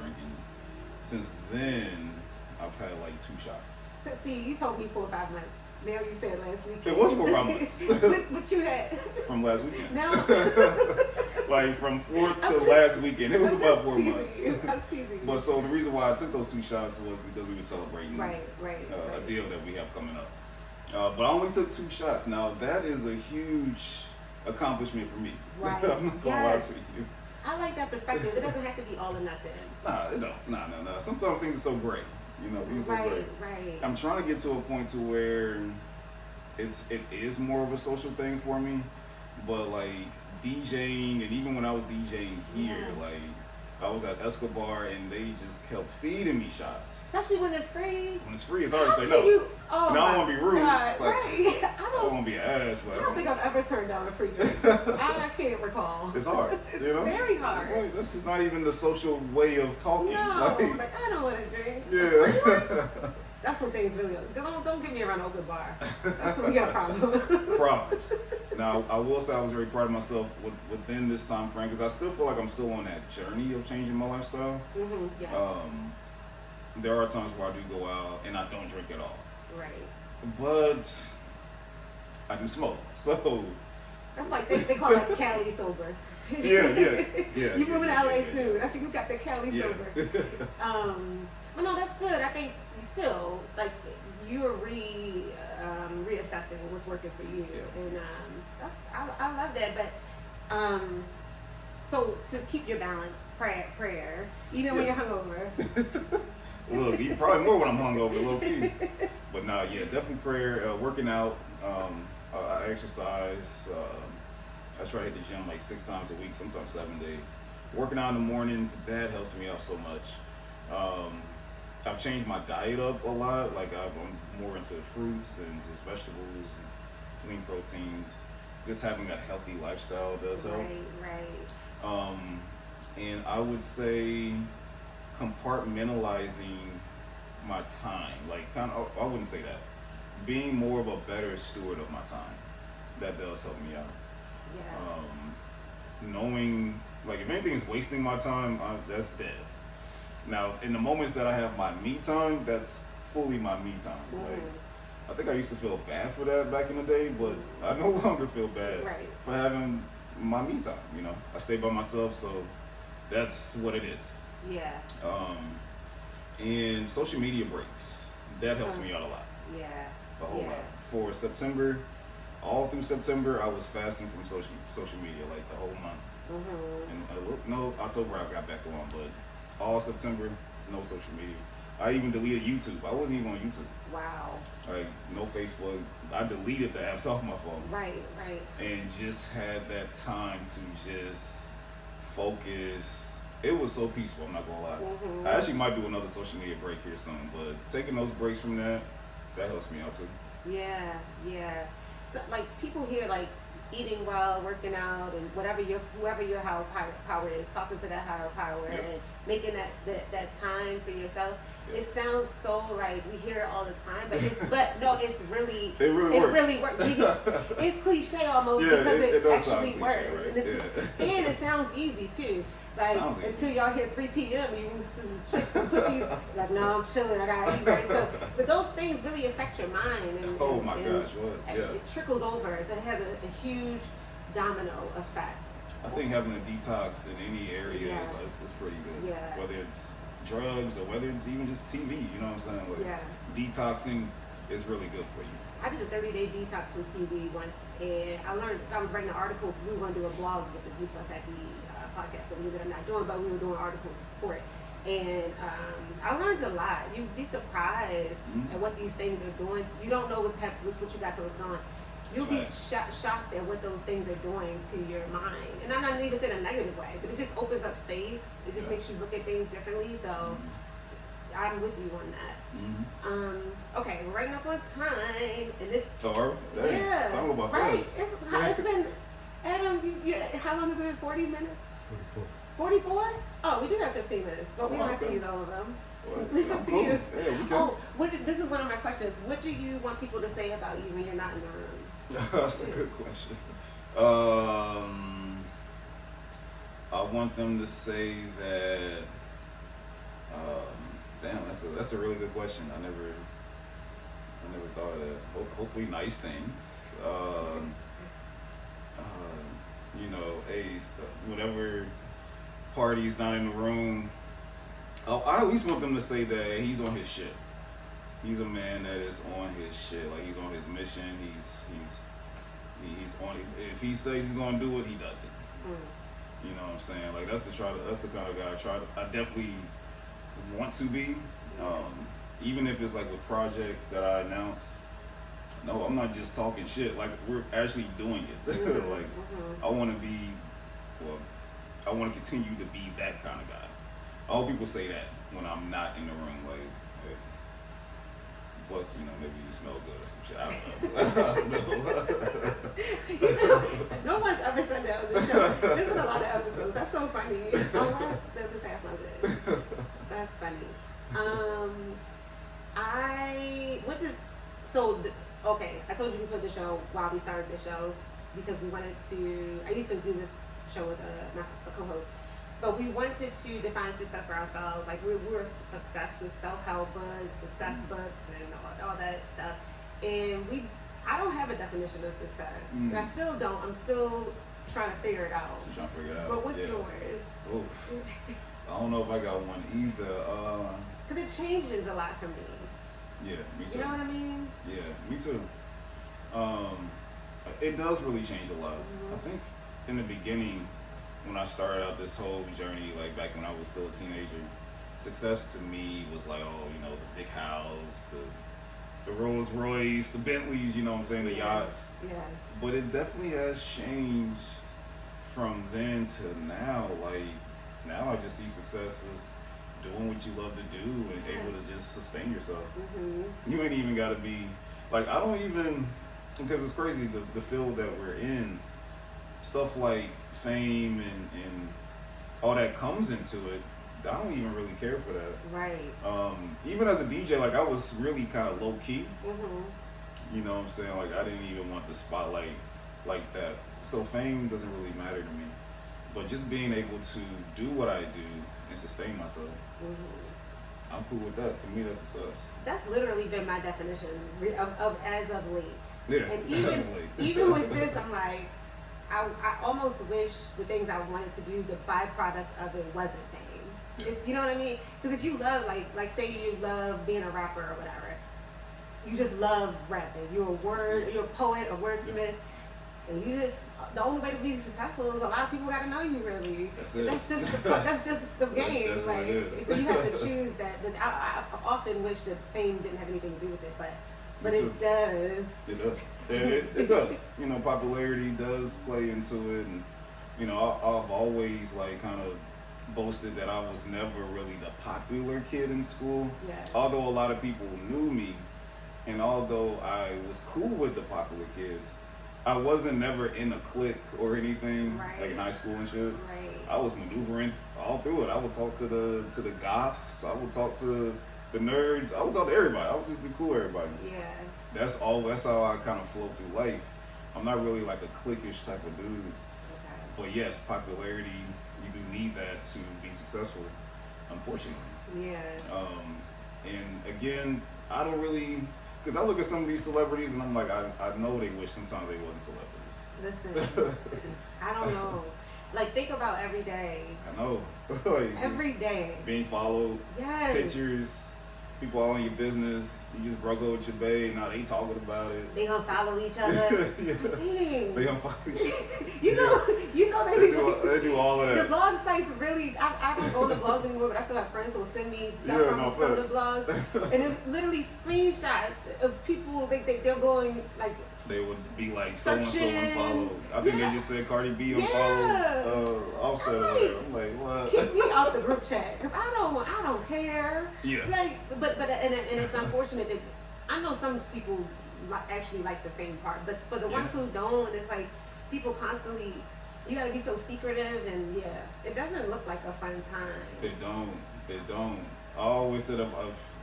Since then, I've had like 2 shots. So see, you told me 4 or 5 months. Now you said last weekend. It was 4 or 5 months. What you had? From last weekend. No. Like from 4 to last weekend. It was about 4 teasing months. You. I'm teasing you. But so the reason why I took those 2 shots was because we were celebrating right. a deal that we have coming up. But I only took 2 shots. Now that is a huge accomplishment for me. Right. I'm not gonna lie to you. I like that perspective. It doesn't have to be all or nothing. Nah, it don't. Nah. Sometimes things are so great. You know, things are great. Right. I'm trying to get to a point to where it is more of a social thing for me. But like DJing, and even when I was DJing here, like I was at Escobar and they just kept feeding me shots. Especially when it's free. When it's free, it's hard to say How can no. you- Oh And I don't my want to be rude. God, It's like, right. I don't want to be an ass, but I don't think I've ever turned down a free drink. I can't recall. it's hard. It's you know? very hard. It's like, that's just not even the social way of talking. No, Like, like I don't want to drink. yeah. That's when things really. Don't get me around open bar. That's when we got problems. Problems. Now, I will say I was very proud of myself within this time frame because I still feel like I'm still on that journey of changing my lifestyle. Yeah. There are times where I do go out and I don't drink at all. Right. But I do smoke. So, That's like they call it Cali sober. yeah. You moving to LA yeah. soon. That's you got the Cali Yeah. sober. But no, that's good. I think still like you're reassessing what's working for you, Yeah. and I love that. But so to keep your balance, prayer, even when you're hungover. Look, even probably more when I'm hungover, low key. But nah, yeah, definitely prayer. Working out. I exercise. I try to hit the gym like 6 times a week, sometimes 7 days. Working out in the mornings, that helps me out so much. I've changed my diet up a lot. Like I'm more into fruits and just vegetables, and clean proteins. Just having a healthy lifestyle does help. Right. And I would say compartmentalizing my time. Like I wouldn't say that. Being more of a better steward of my time. That does help me out. Yeah. Knowing, like, if anything is wasting my time, that's dead. Now, in the moments that I have my me time, that's fully my me time. Like, I think I used to feel bad for that back in the day, but I no longer feel bad for having my me time. You know, I stay by myself, so that's what it is. Yeah. And social media breaks, that helps me out a lot. Yeah. A whole lot. For September, all through September, I was fasting from social media like the whole month. And no, October I got back on, but all September, no social media. I even deleted YouTube. I wasn't even on YouTube. Wow. Like no Facebook. I deleted the apps off my phone. Right. And just had that time to just focus. It was so peaceful, I'm not gonna lie. I actually might do another social media break here soon, but taking those breaks from that helps me out too. Yeah. So like people here like eating well, working out, and whoever your higher power is, talking to that higher power and making that time for yourself. It sounds so like we hear it all the time, but no, it's really it really works. It's cliche almost because it actually works, right? And, and it sounds easy too. Like until y'all hit 3 p.m. you want some chips and cookies. Like no, I'm chilling. I gotta eat right. So, but those things really affect your mind. And oh my gosh, what? Yeah. It trickles over. It has a huge domino effect. I think having a detox in any area is pretty good. Yeah. Whether it's drugs or whether it's even just TV, you know what I'm saying? Like detoxing is really good for you. I did a 30-day detox from TV once, and I was writing an article because we were going to do a blog with the U Plus Happy podcast that we ended up not doing, but we were doing articles for it. And I learned a lot. You'd be surprised at what these things are doing. You don't know what's happening, what you got till it's gone. You'll be shocked at what those things are doing to your mind. And I'm not even saying a negative way, but it just opens up space. It just makes you look at things differently. So I'm with you on that. Okay, we're running up on time. And this talk about right. fast. It's been, Adam, how long has it been? 40 minutes? 44? Oh, we do have 15 minutes, but we don't have to use all of them. Listen to you. Yeah, this is one of my questions. What do you want people to say about you when you're not in the room? That's a good question. I want them to say that. Damn, that's a really good question. I never thought of that. Hopefully, nice things. You know, whenever Party's not in the room, I at least want them to say that he's on his shit. He's a man that is on his shit. Like, he's on his mission. He's on it. If he says he's gonna do it, he does it. You know what I'm saying? Like, that's the kind of guy I definitely want to be. Even if it's like with projects that I announce. No, I'm not just talking shit. Like, we're actually doing it. Like, I want to continue to be that kind of guy. I hope people say that when I'm not in the room. Like, hey. Plus, you know, maybe you smell good or some shit. I don't know. You know, no one's ever said that on the show. There's been a lot of episodes. That's so funny. Oh, that this has no good. That's funny. Okay, I told you before the show, why we started the show, because we wanted to, I used to do this show with my co-host, but we wanted to define success for ourselves. Like, we were obsessed with self-help books, success books, and all that stuff. And I don't have a definition of success. I still don't. I'm still trying to figure it out. Still trying to figure it out. But what's yours? Oof. I don't know if I got one either. Because it changes a lot for me. Yeah, me too. You know what I mean? Yeah, me too. It does really change a lot. I think in the beginning, when I started out this whole journey, like back when I was still a teenager, success to me was like, the big house, the Rolls Royce, the Bentleys, you know what I'm saying, the yachts. Yeah. But it definitely has changed from then to now. Like, now I just see success as doing what you love to do and able to just sustain yourself. You ain't even got to be, like, I don't even, because it's crazy, the field that we're in, stuff like fame and all that comes into it, I don't even really care for that. Right. Even as a DJ, like, I was really kind of low key. You know what I'm saying? Like, I didn't even want the spotlight like that. So fame doesn't really matter to me. But just being able to do what I do and sustain myself, I'm cool with that. To me, that's success. That's literally been my definition of as of late. Yeah, and even with this, I'm like, I almost wish the things I wanted to do, the byproduct of it wasn't fame. It's, you know what I mean? Because if you love, like say you love being a rapper or whatever, you just love rapping. You're a poet, a wordsmith, and you just, the only way to be successful is a lot of people got to know you, really. That's it. That's just the game. That's like, what it is. So you have to choose that. But I often wish that fame didn't have anything to do with it, but it does. It does. It does. You know, popularity does play into it, and you know, I've always like kind of boasted that I was never really the popular kid in school. Yeah. Although a lot of people knew me, and although I was cool with the popular kids, I wasn't never in a clique or anything, like in high school and shit. Right. I was maneuvering all through it. I would talk to the goths. I would talk to the nerds. I would talk to everybody. I would just be cool with everybody. Yeah. That's how I kind of flow through life. I'm not really like a cliquish type of dude. Okay. But yes, popularity, you do need that to be successful, unfortunately. Yeah. And again, I don't really, because I look at some of these celebrities and I'm like, I know they wish sometimes they wasn't celebrities. Listen, I don't know. Like, think about every day. I know. Like, every day. Being followed. Yes. Pictures. People all in your business. You just broke up with your babe. Now they talking about it. They gonna follow each other. Yeah. Dang. They gonna follow each other. you know they do all of that. The blog sites really, I don't go to blogs anymore, but I still have friends who will send me stuff from the blogs. And it literally screenshots of people, they're going like, they would be like so and so unfollowed. I think they just said Cardi B unfollowed Offset or whatever. I'm like, what? Keep me out the group chat, cause I don't care. Yeah. Like, but it's unfortunate that I know some people actually like the fame part, but for the ones who don't, it's like people constantly. You gotta be so secretive, and it doesn't look like a fun time. It don't. I always said if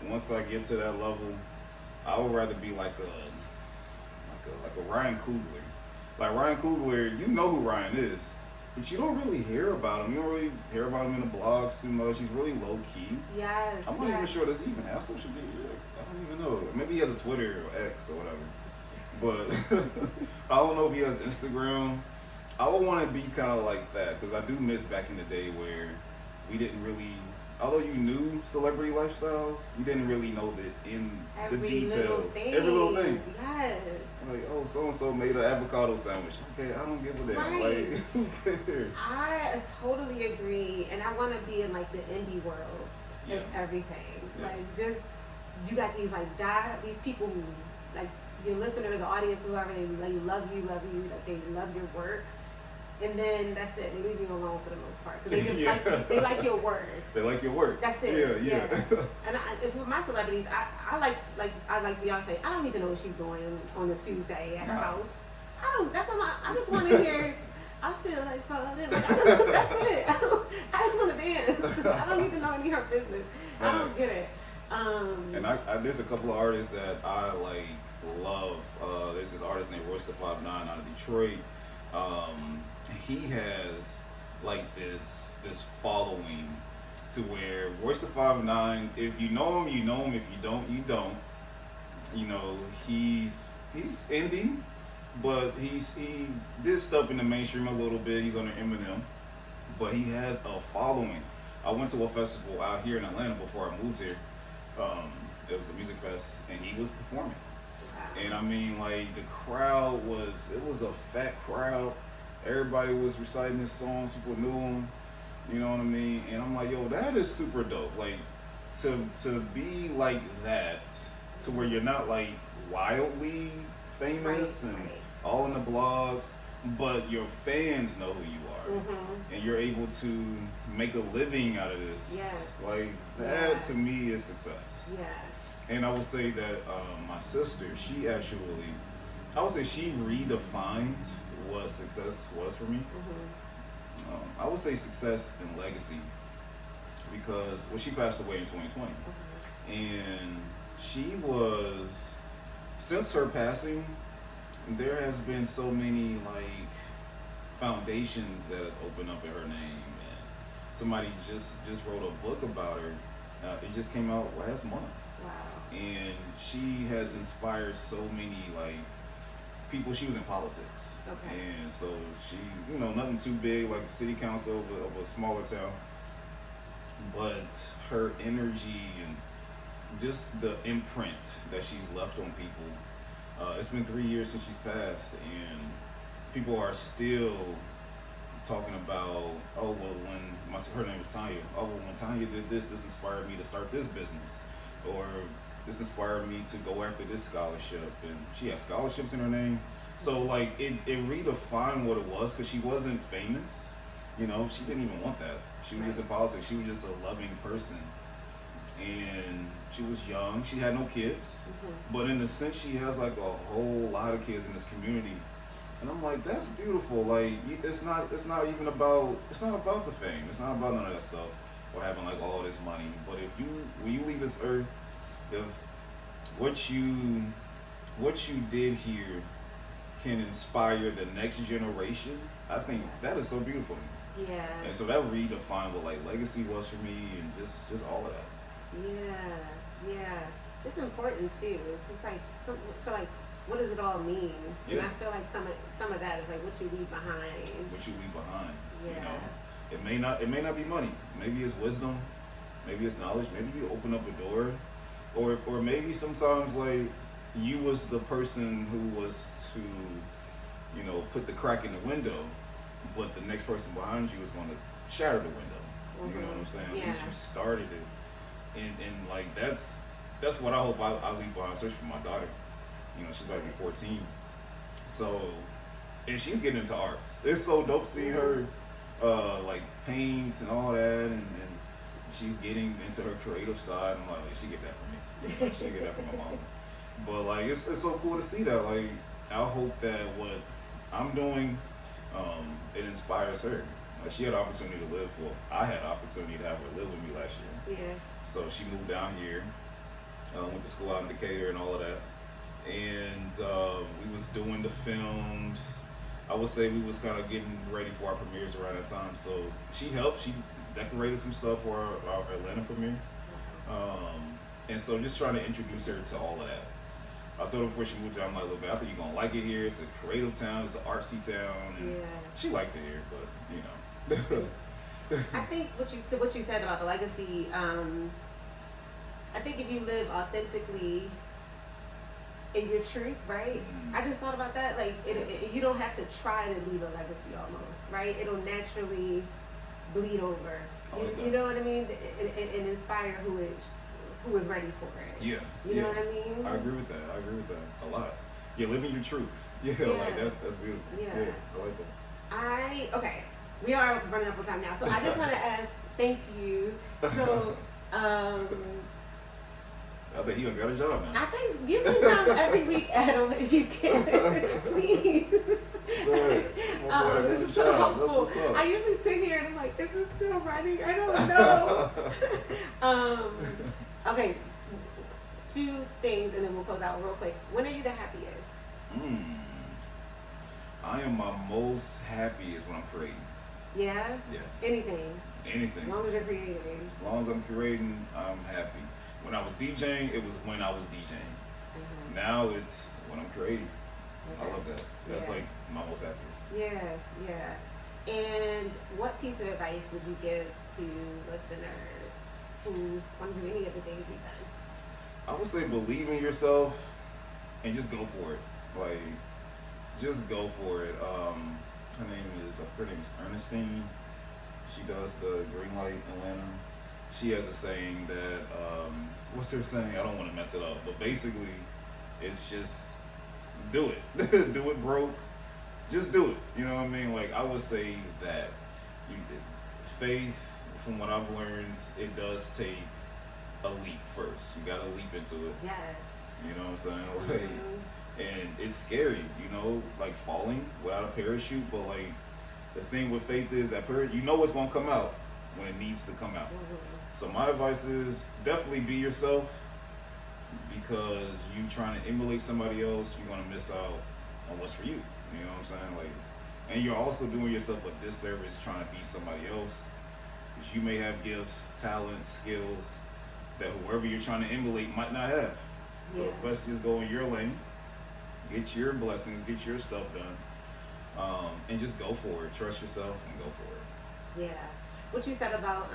once I get to that level, I would rather be like a Ryan Coogler. Like Ryan Coogler, you know who Ryan is, but you don't really hear about him. You don't really hear about him in the blogs too much. He's really low key. Yes. I'm not even sure does he even have social media. I don't even know. maybe he has a Twitter or X or whatever. But I don't know if he has Instagram. I would want to be kind of like that because I do miss back in the day where we didn't really, although you knew celebrity lifestyles, you didn't really know the details. Every little thing. Yes. Like, oh, so and so made an avocado sandwich. Okay, I don't give a damn. Right. Like, who cares? I totally agree, and I want to be in like the indie worlds of everything. Yeah. Like, just you got these like these people who like your listeners, audience, whoever they love you, like they love your work. And then that's it. They leave you alone for the most part because they just they like your work. They like your work. That's it. Yeah. And for my celebrities, I like Beyonce. I don't need to know what she's doing on a Tuesday at her house. That's not I just want to hear. I feel like falling. Like, that's it. I just want to dance. I don't need to know any of her business. I don't get it. And I there's a couple of artists that I like love. There's this artist named Royce the 5'9" out of Detroit. He has like this following to where Royce the 5'9", if you know him, you know him. If you don't, you don't. You know, he's indie, but he did stuff in the mainstream a little bit. He's under Eminem, but he has a following. I went to a festival out here in Atlanta before I moved here. It was a music fest, and he was performing. And I mean, like, the crowd was a fat crowd. Everybody was reciting his songs. People knew him. You know what I mean? And I'm like, yo, that is super dope. Like, to be like that, to where you're not like wildly famous and all in the blogs, but your fans know who you are, and you're able to make a living out of this. Yes. Like, that to me is success. Yeah. And I would say that my sister, she actually, I would say she redefined what success was for me. I would say success and legacy because, well, she passed away in 2020. And she was, since her passing, there has been so many like foundations that has opened up in her name. And somebody just wrote a book about her. It just came out last month. Wow. And she has inspired so many like people. She was in politics, and so she, you know, nothing too big like city council of a smaller town, but her energy and just the imprint that she's left on people. It's been 3 years since she's passed, and people are still talking about, oh well, when her name was Tanya. Oh well, when Tanya did this inspired me to start this business, or this inspired me to go after this scholarship. And she has scholarships in her name. So like it redefined what it was, because she wasn't famous. You know, she didn't even want that. She was just in politics. She was just a loving person. And she was young. She had no kids. But in a sense, she has like a whole lot of kids in this community. And I'm like, that's beautiful. Like, it's not even about, it's not about the fame. It's not about none of that stuff, or having like all this money. But when you leave this earth, if what you did here can inspire the next generation, I think that is so beautiful. Yeah. And so that redefined what like legacy was for me, and just all of that. Yeah. It's important too. It's like I feel like, what does it all mean? Yeah. And I feel like some of that is like what you leave behind. What you leave behind. Yeah. You know, it may not be money. Maybe it's wisdom. Maybe it's knowledge. Maybe you open up a door, or maybe sometimes like you was the person who was to, you know, put the crack in the window, but the next person behind you is going to shatter the window. You know what I'm saying? Yeah. At least you started it, and like that's what I hope I leave behind, especially for my daughter. You know, she's about to be 14, so, and she's getting into arts. It's so dope seeing her like paints and all that, and she's getting into her creative side. I'm like, she get that from me. She get that from my mom. But like, it's so cool to see that. Like, I hope that what I'm doing, it inspires her. Like, she had the opportunity to live. Well, I had the opportunity to have her live with me last year. Yeah. So she moved down here, went to school out in Decatur and all of that. And we was doing the films. I would say we was kind of getting ready for our premieres around that time. So she helped. She decorated some stuff for our Atlanta premiere. And so just trying to introduce her to all of that. I told her before she moved here, I'm like, look, man, I think you're gonna like it here. It's a creative town, it's an artsy town, and she liked it here, but you know. I think what you said about the legacy. I think if you live authentically in your truth, right? I just thought about that. Like, you don't have to try to leave a legacy, almost, right? It'll naturally bleed over. You know what I mean? And inspire who is ready for it. Yeah. You know what I mean? I agree with that. A lot. Yeah, living your truth. Yeah. Like that's beautiful. Yeah. I like that. Okay. We are running up on time now, so I just want to ask. Thank you. So. I think you got a job now. I think you can come every week, Adam, if you can. Please. This is so helpful. I usually sit here and I'm like, is it still running? I don't know. Okay, 2 things and then we'll close out real quick. When are you the happiest? I am my most happiest when I'm creating. Yeah? Yeah. Anything? Anything. As long as you're creating. As long as I'm creating, I'm happy. When I was DJing, it was when I was DJing. Now it's when I'm creating. I love that. That's like my most happiest. Yeah. And what piece of advice would you give to listeners who want to do any of the things you've done? I would say believe in yourself and just go for it. Like, just go for it. Her name is Ernestine. She does the Green Light Atlanta. She has a saying that, what's her saying? I don't want to mess it up, but basically, it's just do it. Do it broke. Just do it. You know what I mean? Like, I would say that faith, from what I've learned, it does take a leap first. You got to leap into it. Yes. You know what I'm saying? Like, and it's scary, you know, like falling without a parachute, but like, the thing with faith is that you know what's going to come out when it needs to come out. So my advice is definitely be yourself, because you trying to emulate somebody else, you're going to miss out on what's for you. You know what I'm saying? Like, and you're also doing yourself a disservice trying to be somebody else, because you may have gifts, talents, skills that whoever you're trying to emulate might not have. So it's best to just go in your lane, get your blessings, get your stuff done, and just go for it. Trust yourself and go for it. Yeah. What you said about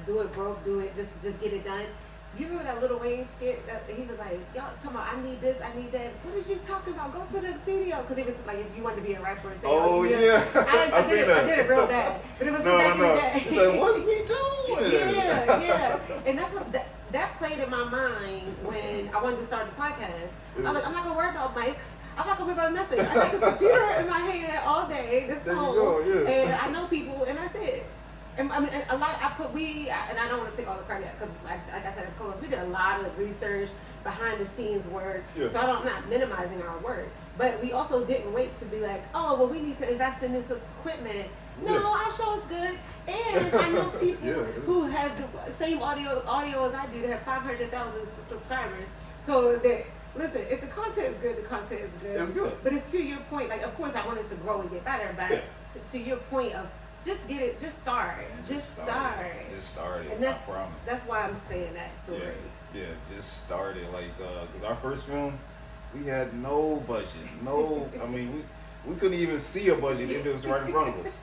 do it broke, do it, just get it done. You remember that Lil Wayne skit that he was like, y'all talking about, I need this, I need that. What is you talking about? Go to the studio. Because he was like, if you wanted to be a rapper and say, I did it real bad. But it was back in the day. He's like, what's me doing? Yeah. And that's what that played in my mind when I wanted to start the podcast. I was like, I'm not going to worry about mics. I'm not going to worry about nothing. I got this computer in my hand all day, this phone. And I know people, and that's it. And I mean, a lot. And I don't want to take all the credit because, like I said, of course, we did a lot of research, behind the scenes work. So I'm not minimizing our work, but we also didn't wait to be like, oh, well, we need to invest in this equipment. No, our show is good, and I know people who have the same audio as I do. They have 500,000 subscribers. So that, listen, if the content is good, the content is good. It's good. But it's to your point. Like, of course, I wanted to grow and get better, but to your point of. Just get it. Just start. Just start. Just start it. And I promise. That's why I'm saying that story. Yeah. Just start it. Like, because our first film, we had no budget. No, I mean, we couldn't even see a budget if it was right in front of us.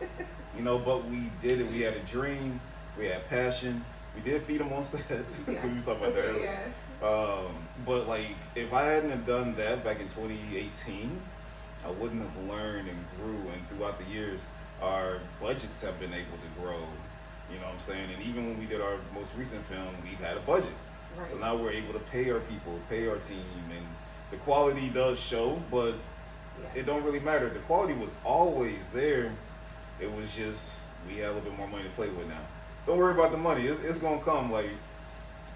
You know, but we did it. We had a dream. We had passion. We did feed them on set. We were talking about that earlier. But like, if I hadn't have done that back in 2018, I wouldn't have learned and grew. And throughout the years, our budgets have been able to grow, you know what I'm saying? And even when we did our most recent film, we had a budget. Right. So now we're able to pay our people, pay our team, and the quality does show, but it don't really matter. The quality was always there. It was just, we had a little bit more money to play with now. Don't worry about the money. It's going to come. Like,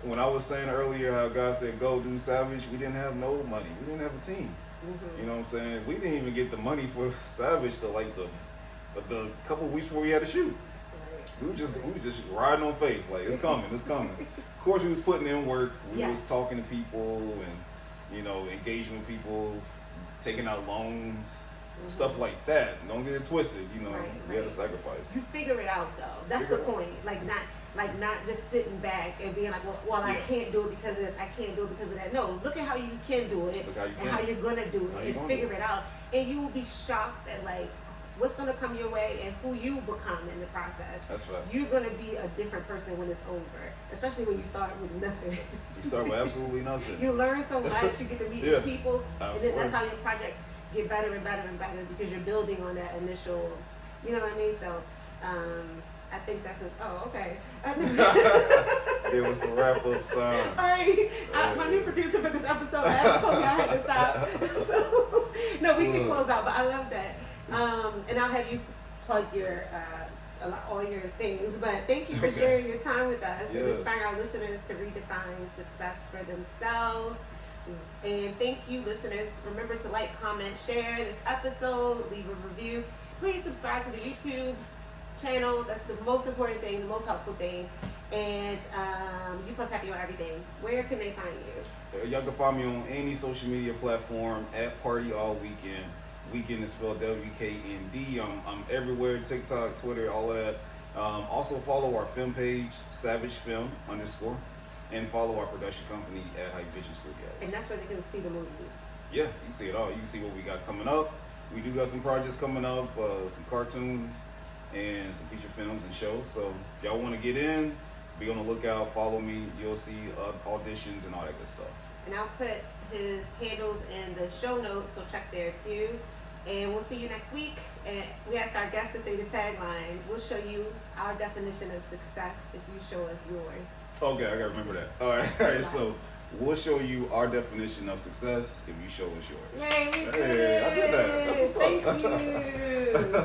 when I was saying earlier how God said, go do Savage, we didn't have no money. We didn't have a team. You know what I'm saying? We didn't even get the money for Savage to like the couple of weeks before we had to shoot. We were just riding on faith, like it's coming. Of course, we was putting in work. We was talking to people and, you know, engaging with people, taking out loans, stuff like that. Don't get it twisted, you know. We had to sacrifice. You figure it out though. That's the point. Like, not Like not just sitting back and being like, well, I Yeah. can't do it because of this, I can't do it because of that. No, look at how you can do it Look how you and can. how you're gonna do How it you and gonna figure do it out. And you will be shocked at like what's gonna come your way and who you become in the process. That's right. You're gonna be a different person when it's over, especially when you start with nothing. You start with absolutely nothing. You learn so much, you get to meet Yeah. new people, and Absolutely. then that's how your projects get better and better and better because you're building on that initial, you know what I mean? So, I think that's okay. It was the wrap up sound. Alrighty, my new producer for this episode, Adam told me I had to stop. So, no, we can close out, but I love that. And I'll have you plug your, all your things, but thank you for Okay. sharing your time with us and Yes. inspiring our listeners to redefine success for themselves. And thank you, listeners. Remember to like, comment, share this episode, leave a review. Please subscribe to the YouTube channel. That's the most important thing, the most helpful thing. And you plus happy on everything. Where can they find you? Y'all can find me on any social media platform at Partyallwknd. Weekend is spelled WKND. I'm everywhere, TikTok, Twitter, all of that. Also follow our film page, SavageFilm_, and follow our production company at Hype Vision Studios. And that's where they can see the movies. Yeah, you can see it all. You can see what we got coming up. We do got some projects coming up, some cartoons, and some feature films and shows. So if y'all want to get in, be on the lookout. Follow me. You'll see auditions and all that good stuff. And I'll put his handles in the show notes, so check there too. And we'll see you next week. And we asked our guests to say the tagline. We'll show you our definition of success if you show us yours. Okay, I gotta remember that. All right. So we'll show you our definition of success if you show us yours. Yay, we did Hey, I did that. That's what's up. Thank you.